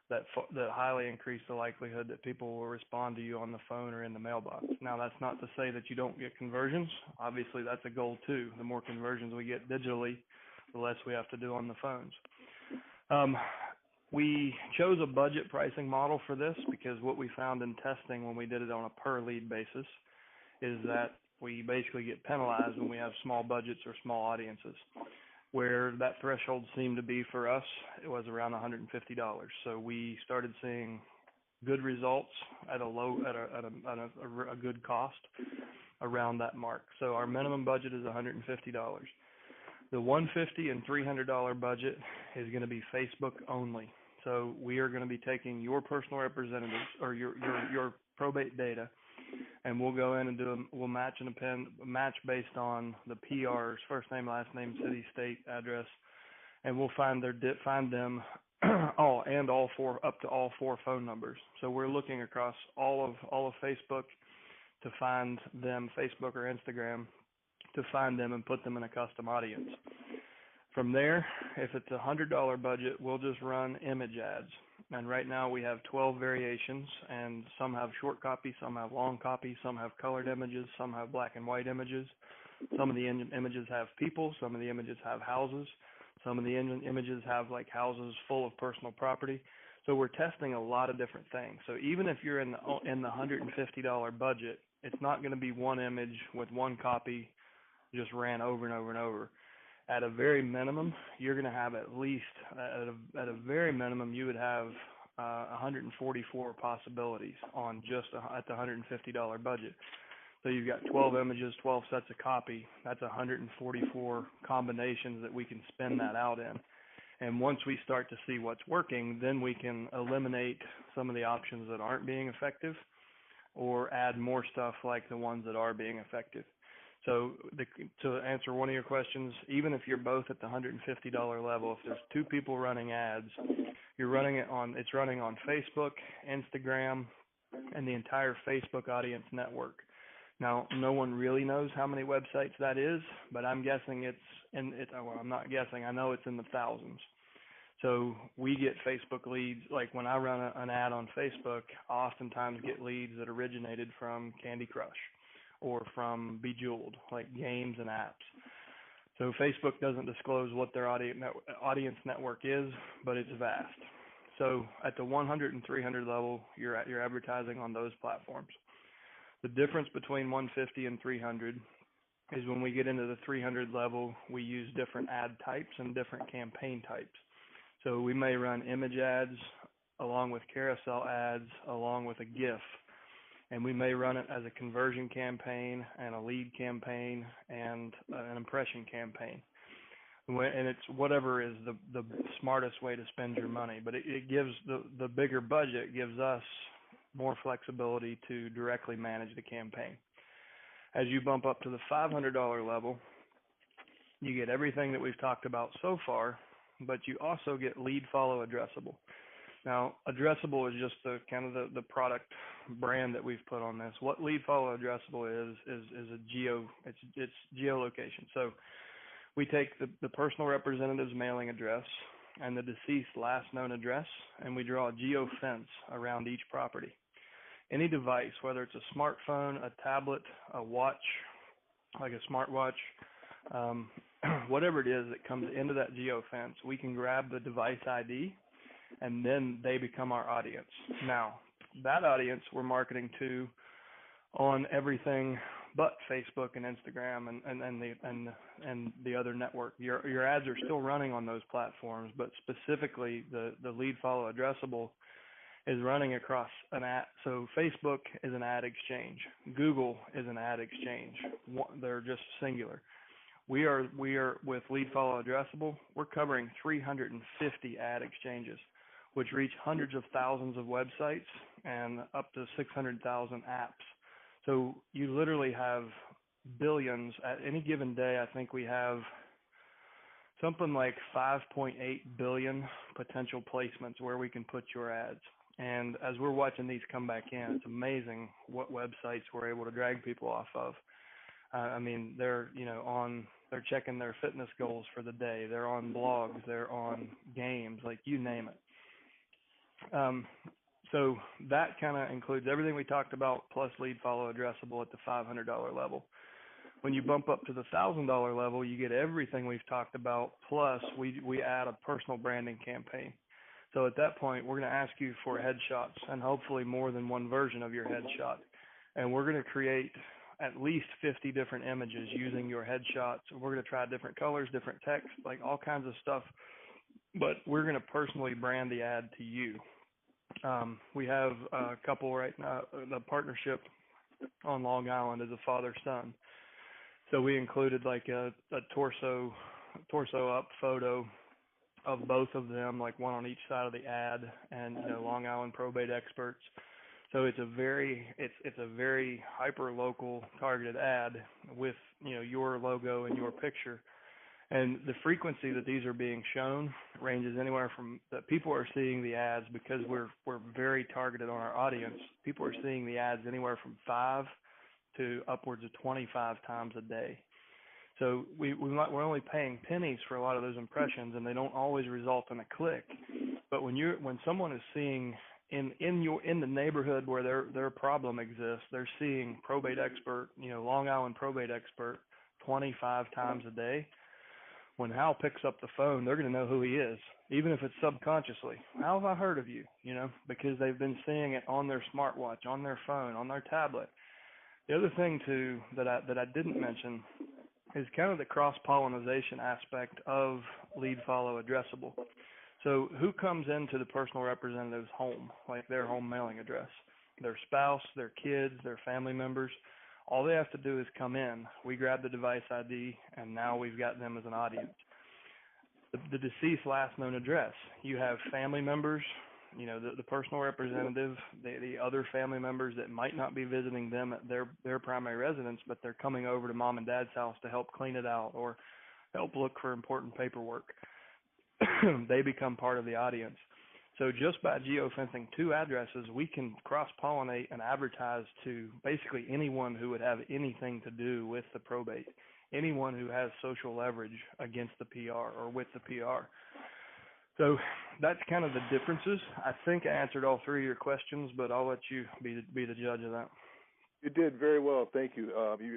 that highly increase the likelihood that people will respond to you on the phone or in the mailbox. Now, that's not to say that you don't get conversions. Obviously, that's a goal too. The more conversions we get digitally, the less we have to do on the phones. We chose a budget pricing model for this because what we found in testing when we did it on a per lead basis is that we basically get penalized when we have small budgets or small audiences. Where that threshold seemed to be for us, it was around $150. So we started seeing good results at a good cost around that mark. So our minimum budget is $150. The $150 and $300 budget is going to be Facebook only. So we are going to be taking your personal representatives or your probate data, and we'll go in and we'll match and append match based on the PR's first name, last name, city, state, address, and we'll find them up to all 4 phone numbers. So we're looking across all of Facebook to find them, Facebook or Instagram, to find them and put them in a custom audience. From there, if it's a $100 budget, we'll just run image ads. And right now we have 12 variations, and some have short copy, some have long copy, some have colored images, some have black and white images. Some of the images have people, some of the images have houses, some of the images have like houses full of personal property. So we're testing a lot of different things. So even if you're in the $150 budget, it's not going to be one image with one copy just ran over and over and over. At a very minimum, you're going to have at least, at a very minimum, you would have 144 possibilities on just at the $150 budget. So you've got 12 images, 12 sets of copy. That's 144 combinations that we can spin that out in. And once we start to see what's working, then we can eliminate some of the options that aren't being effective or add more stuff like the ones that are being effective. So to answer one of your questions, even if you're both at the $150 level, if there's 2 people running ads, it's running on Facebook, Instagram, and the entire Facebook audience network. Now, no one really knows how many websites that is, but I'm guessing well, I'm not guessing, I know it's in the thousands. So we get Facebook leads, like when I run an ad on Facebook, I oftentimes get leads that originated from Candy Crush or from Bejeweled, like games and apps. So Facebook doesn't disclose what their audience network is, but it's vast. So at the 100 and 300 level, you're advertising on those platforms. The difference between 150 and 300 is when we get into the 300 level, we use different ad types and different campaign types. So we may run image ads along with carousel ads along with a GIF, and we may run it as a conversion campaign and a lead campaign and an impression campaign. And it's whatever is the smartest way to spend your money, but it gives the bigger budget gives us more flexibility to directly manage the campaign. As you bump up to the $500 level, you get everything that we've talked about so far, but you also get lead follow addressable. Now, addressable is just the kind of the product brand that we've put on this. What lead follow addressable is it's geolocation. So we take the personal representative's mailing address and the deceased last known address, and we draw a geo fence around each property. Any device, whether it's a smartphone, a tablet, a watch, like a smartwatch, whatever it is that comes into that geo fence, we can grab the device ID, and then they become our audience. Now, that audience we're marketing to on everything but Facebook and Instagram and the other network. Your ads are still running on those platforms, but specifically the lead follow addressable is running across an ad. So Facebook is an ad exchange. Google is an ad exchange. They're just singular. We are with lead follow addressable. We're covering 350 ad exchanges, which reach hundreds of thousands of websites and up to 600,000 apps. So you literally have billions. At any given day, I think we have something like 5.8 billion potential placements where we can put your ads. And as we're watching these come back in, it's amazing what websites we're able to drag people off of. I mean, they're checking their fitness goals for the day. They're on blogs. They're on games, like you name it. So that kind of includes everything we talked about, plus lead follow addressable at the $500 level. When you bump up to the $1,000 level, you get everything we've talked about, plus we add a personal branding campaign. So at that point, we're going to ask you for headshots and hopefully more than one version of your headshot. And we're going to create at least 50 different images using your headshots. We're going to try different colors, different text, like all kinds of stuff. But we're going to personally brand the ad to you. We have a couple right now. The partnership on Long Island is a father-son. So we included like a torso up photo of both of them, like one on each side of the ad, and Long Island probate experts. So it's a very hyper local targeted ad with your logo and your picture. And the frequency that these are being shown ranges anywhere from that people are seeing the ads because we're very targeted on our audience. People are seeing the ads anywhere from 5 to upwards of 25 times a day. So we're only paying pennies for a lot of those impressions, and they don't always result in a click. But when someone is seeing in the neighborhood where their problem exists, they're seeing probate expert, Long Island probate expert 25 times a day. When Hal picks up the phone, they're going to know who he is, even if it's subconsciously. How have I heard of you? Because they've been seeing it on their smartwatch, on their phone, on their tablet. The other thing too that I didn't mention is kind of the cross-pollinization aspect of lead follow addressable. So who comes into the personal representative's home, like their home mailing address? Their spouse, their kids, their family members. All they have to do is come in. We grab the device ID, and now we've got them as an audience. The deceased last known address. You have family members, the personal representative, the other family members that might not be visiting them at their primary residence, but they're coming over to mom and dad's house to help clean it out or help look for important paperwork. They become part of the audience. So just by geofencing 2 addresses, we can cross-pollinate and advertise to basically anyone who would have anything to do with the probate, anyone who has social leverage against the PR or with the PR. So that's kind of the differences. I think I answered all 3 of your questions, but I'll let you be the judge of that. You did very well, thank you.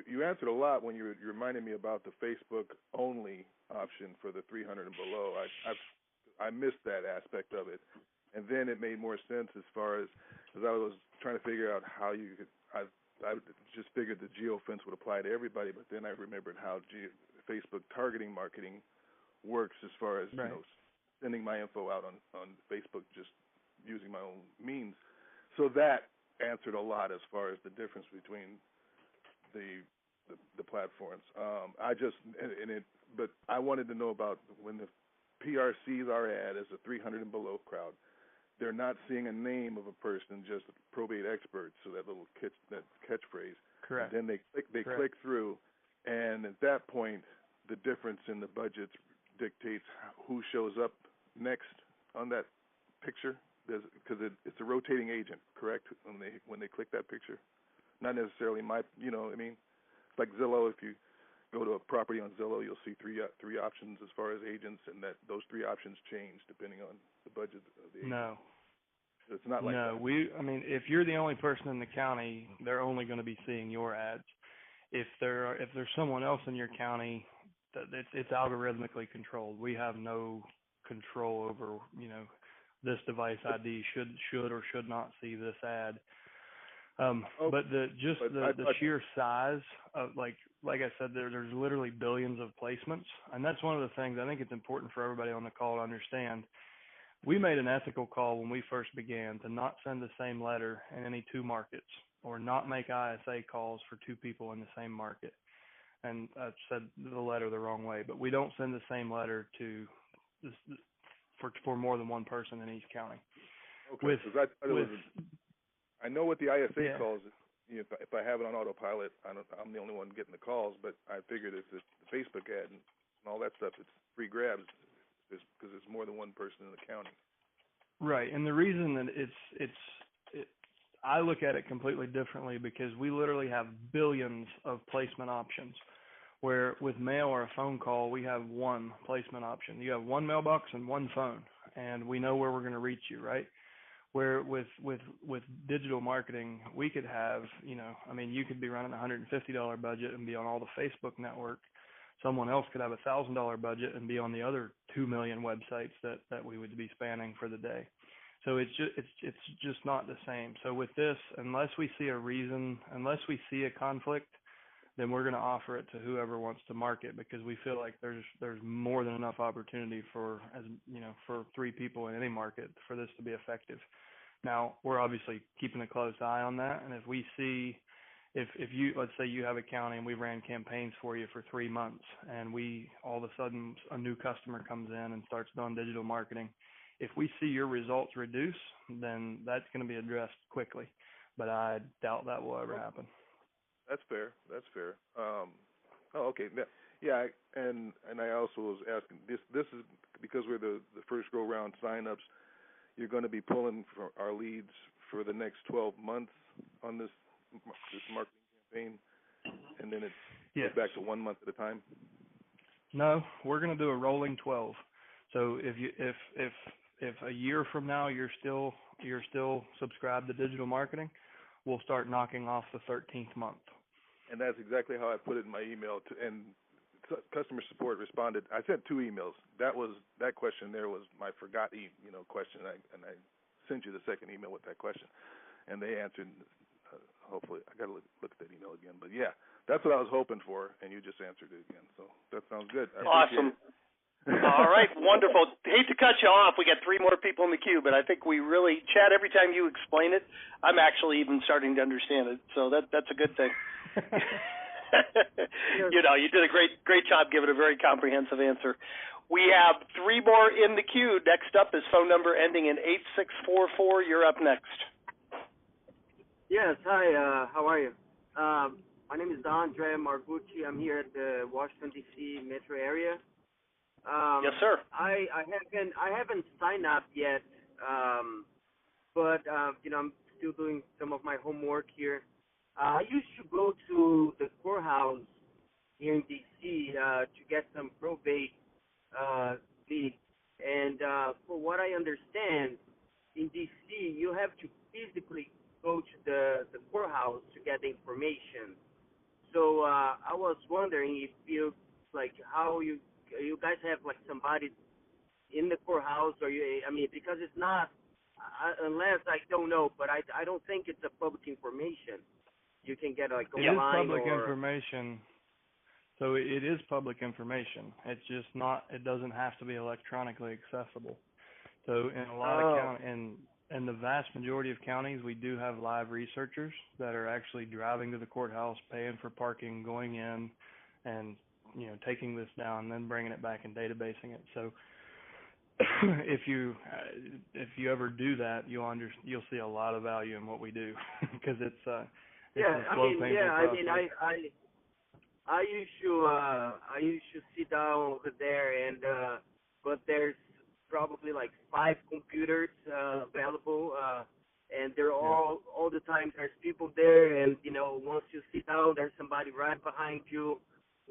You answered a lot when you reminded me about the Facebook only option for the 300 and below. I missed that aspect of it, and then it made more sense as far as I was trying to figure out how you could. I just figured the geofence would apply to everybody, but then I remembered how Facebook targeting marketing works as far as right. Sending my info out on Facebook, just using my own means. So that answered a lot as far as the difference between the platforms. But I wanted to know about when the PR sees our ad as a 300 and below crowd. They're not seeing a name of a person, just probate expert. So that little catchphrase. Correct. And then they click through, and at that point, the difference in the budgets dictates who shows up next on that picture, because it's a rotating agent, correct? When they click that picture, not necessarily it's like Zillow. If you go to a property on Zillow, you'll see three options as far as agents, and that those 3 options change depending on the budget of the agent. No. So it's not like that. If you're the only person in the county, they're only going to be seeing your ads. If there's someone else in your county, it's algorithmically controlled. We have no control over, this device ID should or should not see this ad. But the sheer size of, like I said, there's literally billions of placements, and that's one of the things I think it's important for everybody on the call to understand. We made an ethical call when we first began to not send the same letter in any 2 markets, or not make ISA calls for 2 people in the same market. And I said the letter the wrong way, but we don't send the same letter for more than 1 person in each county. Okay, I know what the ISA calls. If I have it on autopilot, I'm the only one getting the calls. But I figured if it's the Facebook ad and all that stuff, it's free grabs because it's more than 1 person in the county. Right, and the reason that I look at it completely differently because we literally have billions of placement options. Where with mail or a phone call, we have 1 placement option. You have 1 mailbox and 1 phone, and we know where we're going to reach you, right? Where with digital marketing, we could have, you could be running a $150 budget and be on all the Facebook network. Someone else could have a $1,000 budget and be on the other 2 million websites that we would be spanning for the day. So it's just not the same. So with this, unless we see a conflict, then we're going to offer it to whoever wants to market, because we feel like there's more than enough opportunity for 3 people in any market for this to be effective. Now, we're obviously keeping a close eye on that, and if we see, if you, let's say you have a county and we ran campaigns for you for 3 months, and all of a sudden a new customer comes in and starts doing digital marketing, if we see your results reduce, then that's going to be addressed quickly, but I doubt that will ever happen. That's fair. Okay. Yeah, and I also was asking, this is because we're the first go round signups. You're going to be pulling for our leads for the next 12 months on this marketing campaign, and then it goes back to 1 month at a time. No, we're going to do a rolling 12. So if a year from now you're still subscribed to digital marketing, we'll start knocking off the 13th month. And that's exactly how I put it in my email. And customer support responded. I sent 2 emails. That question there was my question, and I sent you the second email with that question, and they answered. Hopefully, I got to look at that email again. But yeah, that's what I was hoping for, and you just answered it again. So that sounds good. Awesome. All right, wonderful. Hate to cut you off. We got 3 more people in the queue, but I think we really, Chad, every time you explain it, I'm actually even starting to understand it. So that's a good thing. You did a great job giving a very comprehensive answer. We have 3 more in the queue. Next up is phone number ending in 8644. You're up next. Yes, hi, how are you? My name is Andrea Margucci. I'm here at the Washington, D.C. metro area. Yes, sir. I haven't signed up yet But I'm still doing some of my homework here. I used to go to the courthouse here in D.C. To get some probate deeds, and for what I understand, in D.C. you have to physically go to the courthouse to get the information. So I was wondering if you how you guys have somebody in the courthouse, or because it's not unless I don't know, but I don't think it's a public information. You can get online. It is public information. So it is public information. It's just not. It doesn't have to be electronically accessible. So in a lot of in the vast majority of counties, we do have live researchers that are actually driving to the courthouse, paying for parking, going in, and taking this down, and then bringing it back and databasing it. So if you ever do that, you'll see a lot of value in what we do because it's a slow, painful process. I used to sit down over there, and but there's probably 5 computers available, and they're all the time. There's people there, and once you sit down, there's somebody right behind you,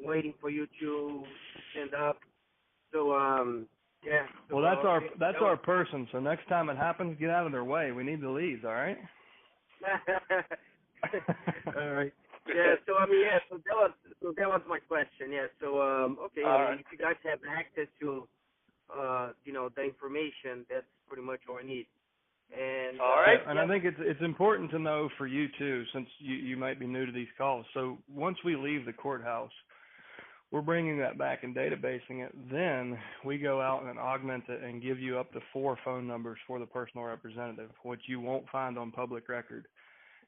waiting for you to stand up. So yeah. So, well, that's our person. So next time it happens, get out of their way. We need the leads. All right. All right. Yeah. So so that was my question. Yeah. So okay. If you guys have access to the information, that's pretty much all I need. And all right. And I think it's important to know for you too, since you might be new to these calls. So once we leave the courthouse, we're bringing that back and databasing it. Then we go out and augment it and give you up to 4 phone numbers for the personal representative, which you won't find on public record.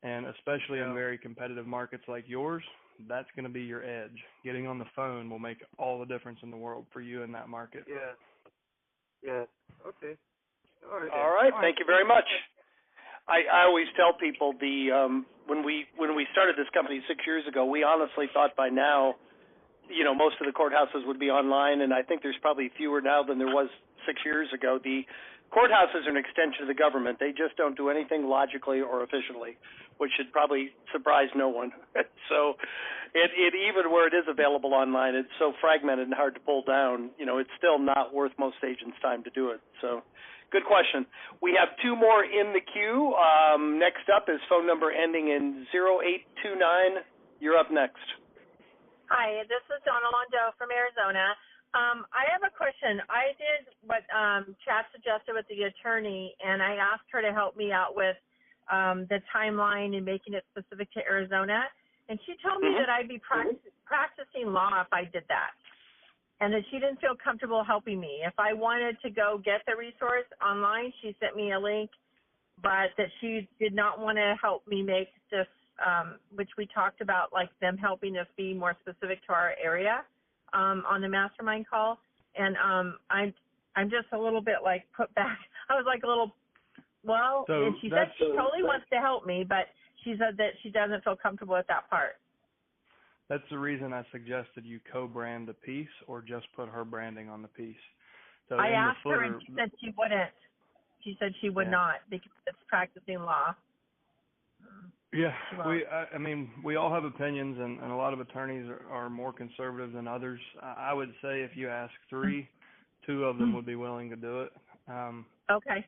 And especially in very competitive markets like yours, that's going to be your edge. Getting on the phone will make all the difference in the world for you in that market. Yeah. Yeah. Okay. All right. Thank you very much. I always tell people when we started this company 6 years ago, we honestly thought by now, most of the courthouses would be online, and I think there's probably fewer now than there was 6 years ago. The courthouses are an extension of the government. They just don't do anything logically or efficiently, which should probably surprise no one. So it even where it is available online, it's so fragmented and hard to pull down, it's still not worth most agents' time to do it. So good question. We have 2 more in the queue. Next up is phone number ending in 0829. You're up next. Hi, this is Donna Londo from Arizona. I have a question. I did what Chad suggested with the attorney, and I asked her to help me out with the timeline and making it specific to Arizona. And she told me that I'd be practicing law if I did that, and that she didn't feel comfortable helping me. If I wanted to go get the resource online, she sent me a link, but that she did not want to help me make this, which we talked about, them helping us be more specific to our area on the Mastermind Call. And I'm just a little bit put back. I was a little, and she said she totally wants to help me, but she said that she doesn't feel comfortable with that part. That's the reason I suggested you co-brand the piece or just put her branding on the piece. So I asked her, and she said she wouldn't. She said she would not because it's practicing law. Yeah, we all have opinions, and a lot of attorneys are more conservative than others. I would say if you ask 3, 2 of them would be willing to do it. Okay.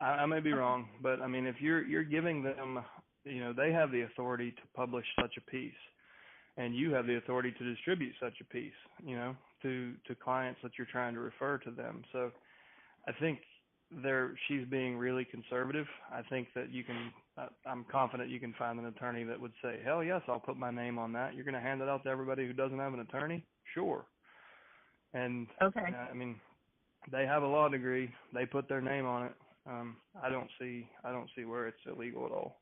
I may be wrong, but if you're giving them, they have the authority to publish such a piece, and you have the authority to distribute such a piece, to clients that you're trying to refer to them. So I think she's being really conservative. I think that I'm confident you can find an attorney that would say, hell yes, I'll put my name on that. You're going to hand it out to everybody who doesn't have an attorney? Sure. And okay. They have a law degree. They put their name on it. I don't see where it's illegal at all.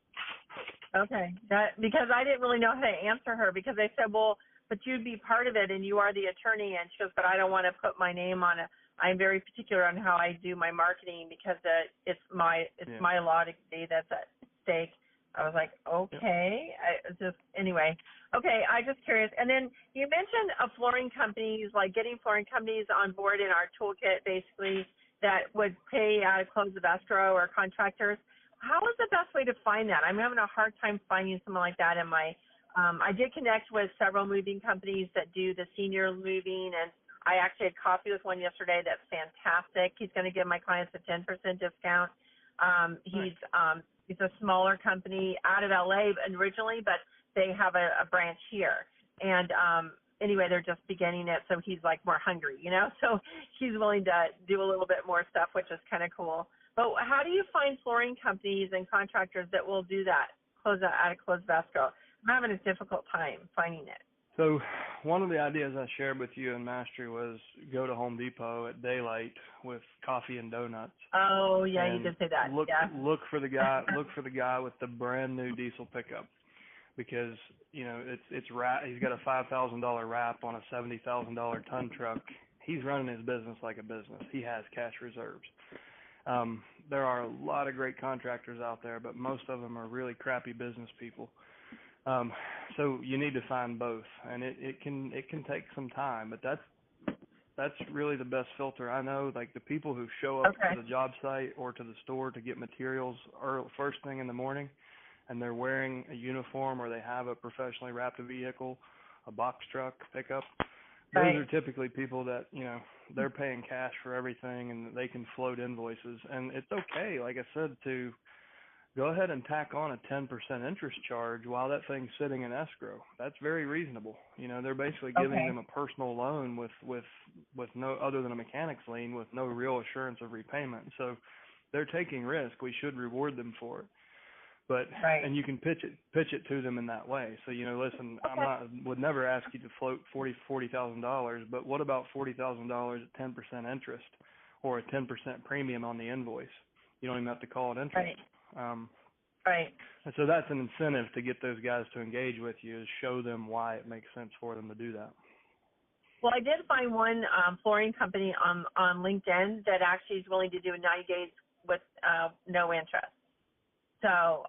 Okay. Because I didn't really know how to answer her, because they said, well, but you'd be part of it and you are the attorney. And she goes, but I don't want to put my name on it. I'm very particular on how I do my marketing because it's my law degree that's at stake. I was like, okay. Anyway. Okay, I'm just curious. And then you mentioned flooring companies, getting flooring companies on board in our toolkit, basically, that would pay money out of close of escrow or contractors. How is the best way to find that? I'm having a hard time finding someone like that in my. I did connect with several moving companies that do the senior moving, and I actually had coffee with one yesterday that's fantastic. He's going to give my clients a 10% discount. He's a smaller company out of LA originally, but they have a branch here. And anyway, they're just beginning it, so he's like more hungry, you know? So he's willing to do a little bit more stuff, which is kind of cool. But how do you find flooring companies and contractors that will do that, close out of closed escrow? I'm having a difficult time finding it. So one of the ideas I shared with you in Mastery was go to Home Depot at daylight with coffee and donuts. Oh yeah, you did say that. Look for the guy with the brand new diesel pickup, because you know it's he's got a $5,000 wrap on a $70,000 ton truck. He's running his business like a business. He has cash reserves. There are a lot of great contractors out there, but most of them are really crappy business people. So you need to find both, and it can take some time, but that's really the best filter I know. Like the people who show up to the job site or to the store to get materials first thing in the morning, and they're wearing a uniform or they have a professionally wrapped vehicle, a box truck pickup. Those are typically people that, you know, they're paying cash for everything and they can float invoices. And it's okay, like I said, to go ahead and tack on a 10% interest charge while that thing's sitting in escrow. That's very reasonable. You know, they're basically giving them a personal loan with no other than a mechanic's lien with no real assurance of repayment. So they're taking risk. We should reward them for it. But and you can pitch it to them in that way. So, you know, listen, would never ask you to float $40,000, but what about $40,000 at 10% interest or a 10% premium on the invoice? You don't even have to call it interest. And so that's an incentive to get those guys to engage with you, is show them why it makes sense for them to do that. Well, I did find one flooring company on LinkedIn that actually is willing to do 90 days with no interest. So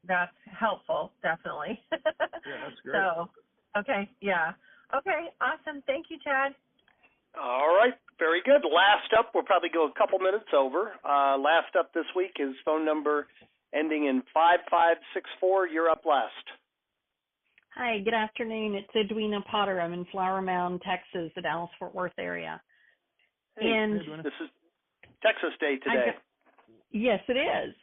that's helpful, definitely. Yeah, that's great. So, okay, awesome. Thank you, Chad. All right, very good. Last up, we'll probably go a couple minutes over. Last up this week is phone number ending in 5564. You're up last. Hi, good afternoon. It's Edwina Potter. I'm in Flower Mound, Texas, the Dallas-Fort Worth area. Hey, and this is Texas Day today. Yes, it is.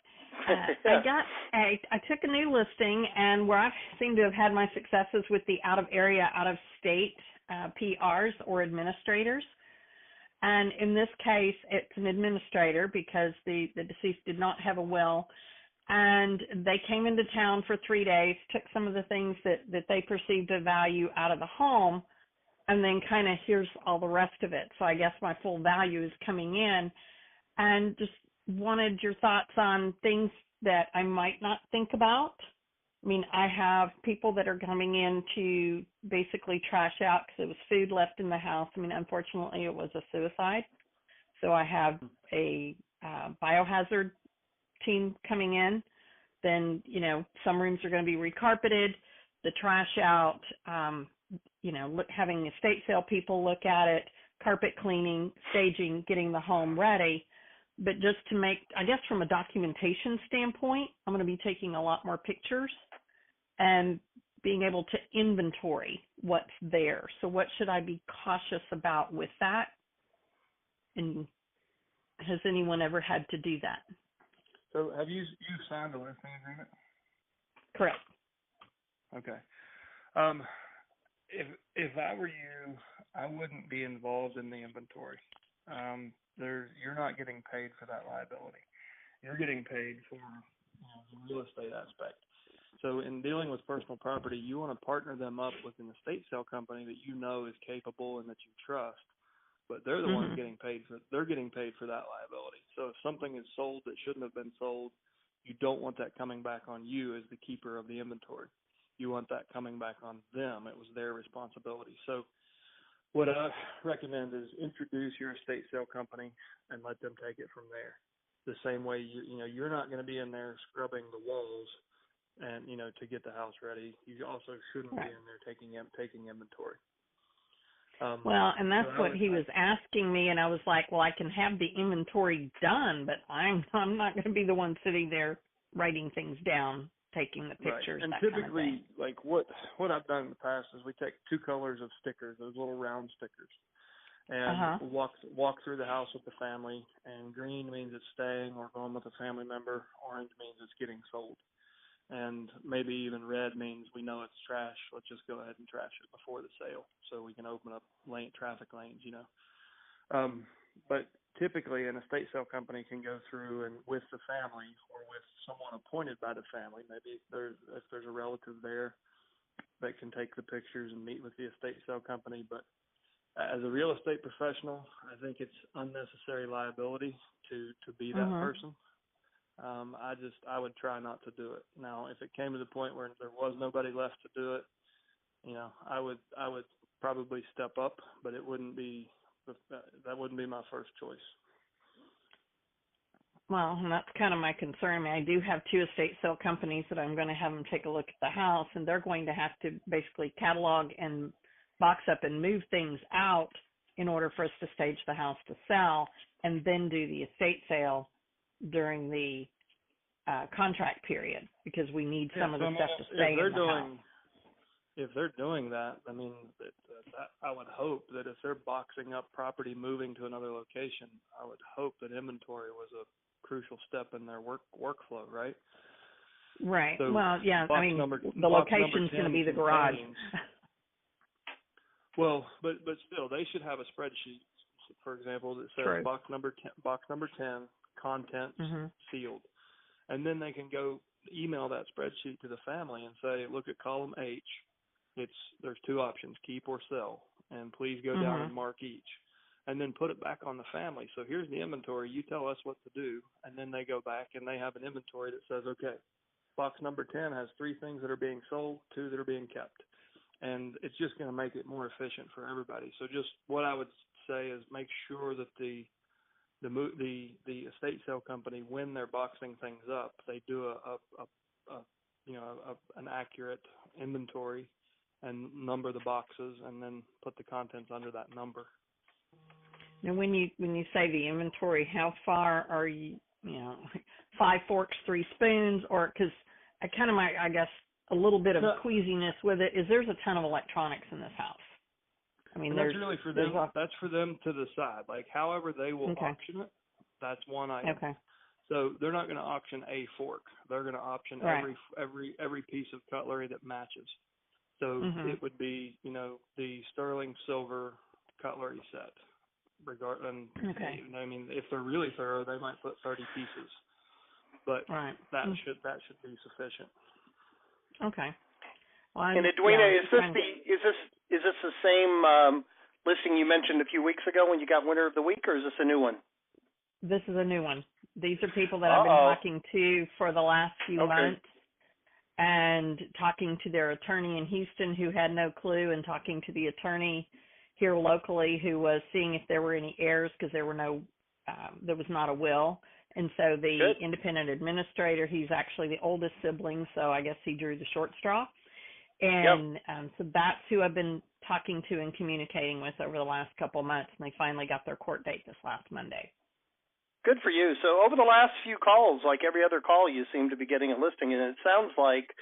I took a new listing, and where I seem to have had my successes with the out-of-area, out-of-state PRs or administrators. And in this case, it's an administrator because the deceased did not have a will. And they came into town for 3 days, took some of the things that they perceived of value out of the home, and then kind of here's all the rest of it. So I guess my full value is coming in, and just wanted your thoughts on things that I might not think about. I mean, I have people that are coming in to basically trash out because it was food left in the house. I mean, unfortunately, it was a suicide. So I have a biohazard team coming in. Then, you know, some rooms are going to be recarpeted, the trash out, having estate sale people look at it, carpet cleaning, staging, getting the home ready. But just to make, I guess from a documentation standpoint, I'm going to be taking a lot more pictures and being able to inventory what's there. So what should I be cautious about with that? And has anyone ever had to do that? So have you signed a listing agreement? Correct. Okay. If I were you, I wouldn't be involved in the inventory. You're not getting paid for that liability. You're getting paid for the real estate aspect. So in dealing with personal property, you want to partner them up with an estate sale company that you know is capable and that you trust. But they're the ones getting paid for. They're getting paid for that liability. So if something is sold that shouldn't have been sold, you don't want that coming back on you as the keeper of the inventory. You want that coming back on them. It was their responsibility. So what I recommend is introduce your estate sale company and let them take it from there. The same way you're not going to be in there scrubbing the walls and to get the house ready. You also shouldn't be in there taking inventory. Well, and that's what he was asking me, and I was like, well, I can have the inventory done, but I'm not going to be the one sitting there writing things down, taking the pictures, right. And that typically, kind of thing. like what I've done in the past is we take 2 colors of stickers, those little round stickers, and walk through the house with the family. And green means it's staying or going with a family member. Orange means it's getting sold. And maybe even red means we know it's trash. Let's just go ahead and trash it before the sale so we can open up traffic lanes, you know. But typically an estate sale company can go through and with the family or with someone appointed by the family, maybe if there's a relative there that can take the pictures and meet with the estate sale company. But as a real estate professional, I think it's unnecessary liability to be that person. I would try not to do it. Now, if it came to the point where there was nobody left to do it, you know, I would probably step up, but that wouldn't be my first choice. Well, and that's kind of my concern. I do have 2 estate sale companies that I'm going to have them take a look at the house, and they're going to have to basically catalog and box up and move things out in order for us to stage the house to sell, and then do the estate sale during the contract period, because we need some of the stuff to stay in the house. If they're doing that, I mean, I would hope that if they're boxing up property, moving to another location, I would hope that inventory was a crucial step in their workflow, right? Right. So well, yeah. I mean, the location's going to be the garage. Well, but still, they should have a spreadsheet, for example, that says box number 10, contents sealed, and then they can go email that spreadsheet to the family and say, look at column H. There's 2 options, keep or sell, and please go down and mark each, and then put it back on the family. So here's the inventory. You tell us what to do, and then they go back and they have an inventory that says, okay, box number 10 has 3 things that are being sold, 2 that are being kept, and it's just going to make it more efficient for everybody. So just what I would say is make sure that the estate sale company, when they're boxing things up, they do an accurate inventory and number the boxes, and then put the contents under that number. Now, when you say the inventory, how far are you? You know, 5 forks, 3 spoons, or because I kind of I guess a little bit of queasiness with it is there's a ton of electronics in this house. I mean, that's really for them. That's for them to decide. Like, however they will auction it, that's one item. Okay. So they're not going to auction a fork. They're going to auction every piece of cutlery that matches. So it would be, you know, the sterling silver cutlery set. I mean, if they're really thorough, they might put 30 pieces, but that should be sufficient. Okay. Well, and Edwina, is this the same listing you mentioned a few weeks ago when you got Winner of the Week, or is this a new one? This is a new one. These are people that I've been talking to for the last few months, and talking to their attorney in Houston who had no clue, and talking to the attorney here locally who was seeing if there were any heirs, because there was not a will. And so the independent administrator, he's actually the oldest sibling, so I guess he drew the short straw. And so that's who I've been talking to and communicating with over the last couple of months, and they finally got their court date this last Monday. Good for you. So over the last few calls, like every other call, you seem to be getting a listing, and it sounds like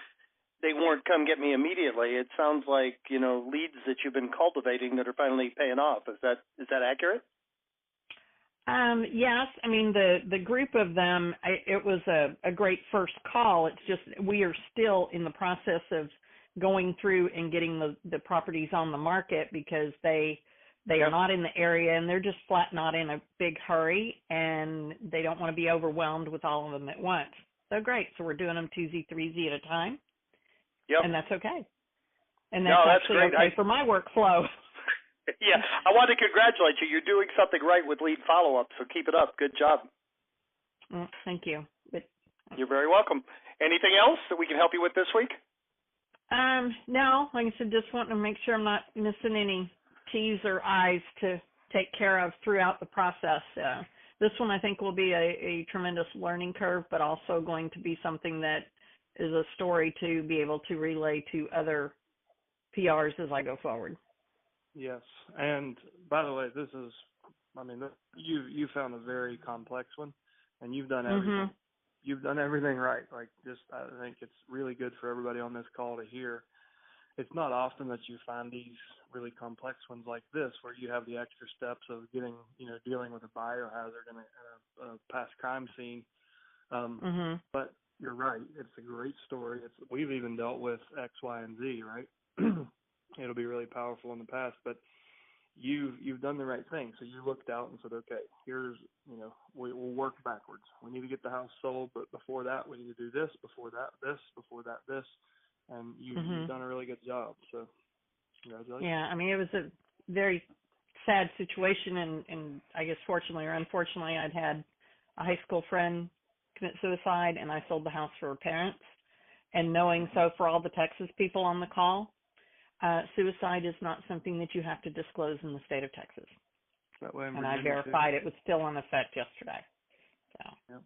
they weren't come get me immediately. It sounds like, you know, leads that you've been cultivating that are finally paying off. Is that accurate? Yes. I mean, the group of them, it was a great first call. It's just we are still in the process of going through and getting the properties on the market, because they are not in the area, and they're just flat not in a big hurry, and they don't want to be overwhelmed with all of them at once. So great. So we're doing them 2Z, 3Z at a time. Yep. And that's okay. And that's actually great. Okay for my workflow. Yeah, I want to congratulate you. You're doing something right with lead follow-up, so keep it up. Good job. Well, thank you. You're very welcome. Anything else that we can help you with this week? No, like I said, just wanting to make sure I'm not missing any T's or I's to take care of throughout the process. This one I think will be a tremendous learning curve, but also going to be something that is a story to be able to relay to other PRs as I go forward. Yes. And by the way, you found a very complex one, and you've done everything. Mhm. You've done everything right. Like, I think it's really good for everybody on this call to hear. It's not often that you find these really complex ones like this, where you have the extra steps of dealing with a biohazard and a past crime scene. But you're right. It's a great story. We've even dealt with X, Y, and Z, right? It'll be really powerful in the past, but you've done the right thing. So you looked out and said, okay, we'll work backwards. We need to get the house sold, but before that, we need to do this, before that, this, before that, this. And you've done a really good job. So congratulations. Yeah, I mean, it was a very sad situation, and I guess fortunately or unfortunately, I'd had a high school friend commit suicide, and I sold the house for her parents. And knowing so for all the Texas people on the call, suicide is not something that you have to disclose in the state of Texas. That way and I verified it was still in effect yesterday. So yep.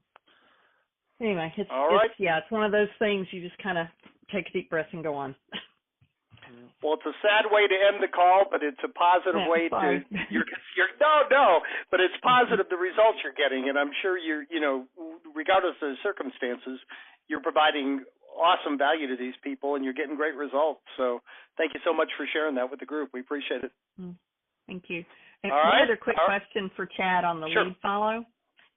Anyway, it's one of those things you just kind of take a deep breath and go on. Well, it's a sad way to end the call, but it's a positive way to. But it's positive the results you're getting, and I'm sure regardless of the circumstances, you're providing awesome value to these people, and you're getting great results. So, thank you so much for sharing that with the group. We appreciate it. Thank you. And one other quick question for Chad on the lead follow.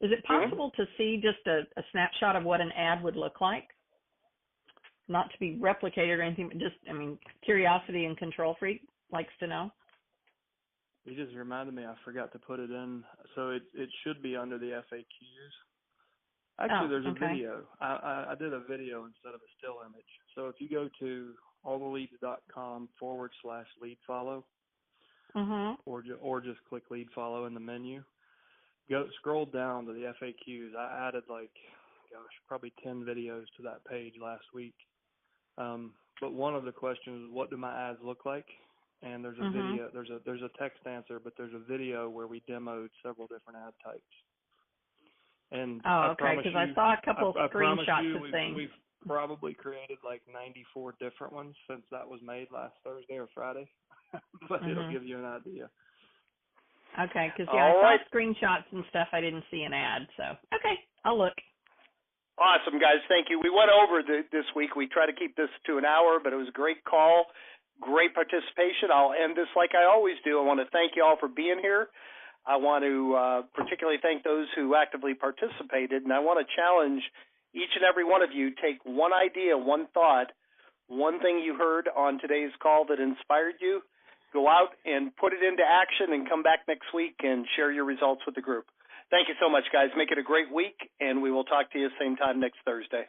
Is it possible to see just a snapshot of what an ad would look like? Not to be replicated or anything, but just, curiosity and control freak likes to know. You just reminded me, I forgot to put it in. So it should be under the FAQs. Actually, there's a video. I did a video instead of a still image. So if you go to alltheleads.com/lead follow, or just click lead follow in the menu, scroll down to the FAQs. I added probably 10 videos to that page last week. But one of the questions is, what do my ads look like? And there's a video, there's a text answer, but there's a video where we demoed several different ad types. And because I saw a couple of screenshots of things. We've probably created 94 different ones since that was made last Thursday or Friday, but it'll give you an idea. Okay, because I saw screenshots and stuff. I didn't see an ad, so okay, I'll look. Awesome, guys. Thank you. We went over this week. We try to keep this to an hour, but it was a great call, great participation. I'll end this like I always do. I want to thank you all for being here. I want to particularly thank those who actively participated, and I want to challenge each and every one of you, take one idea, one thought, one thing you heard on today's call that inspired you, go out and put it into action and come back next week and share your results with the group. Thank you so much, guys. Make it a great week, and we will talk to you same time next Thursday.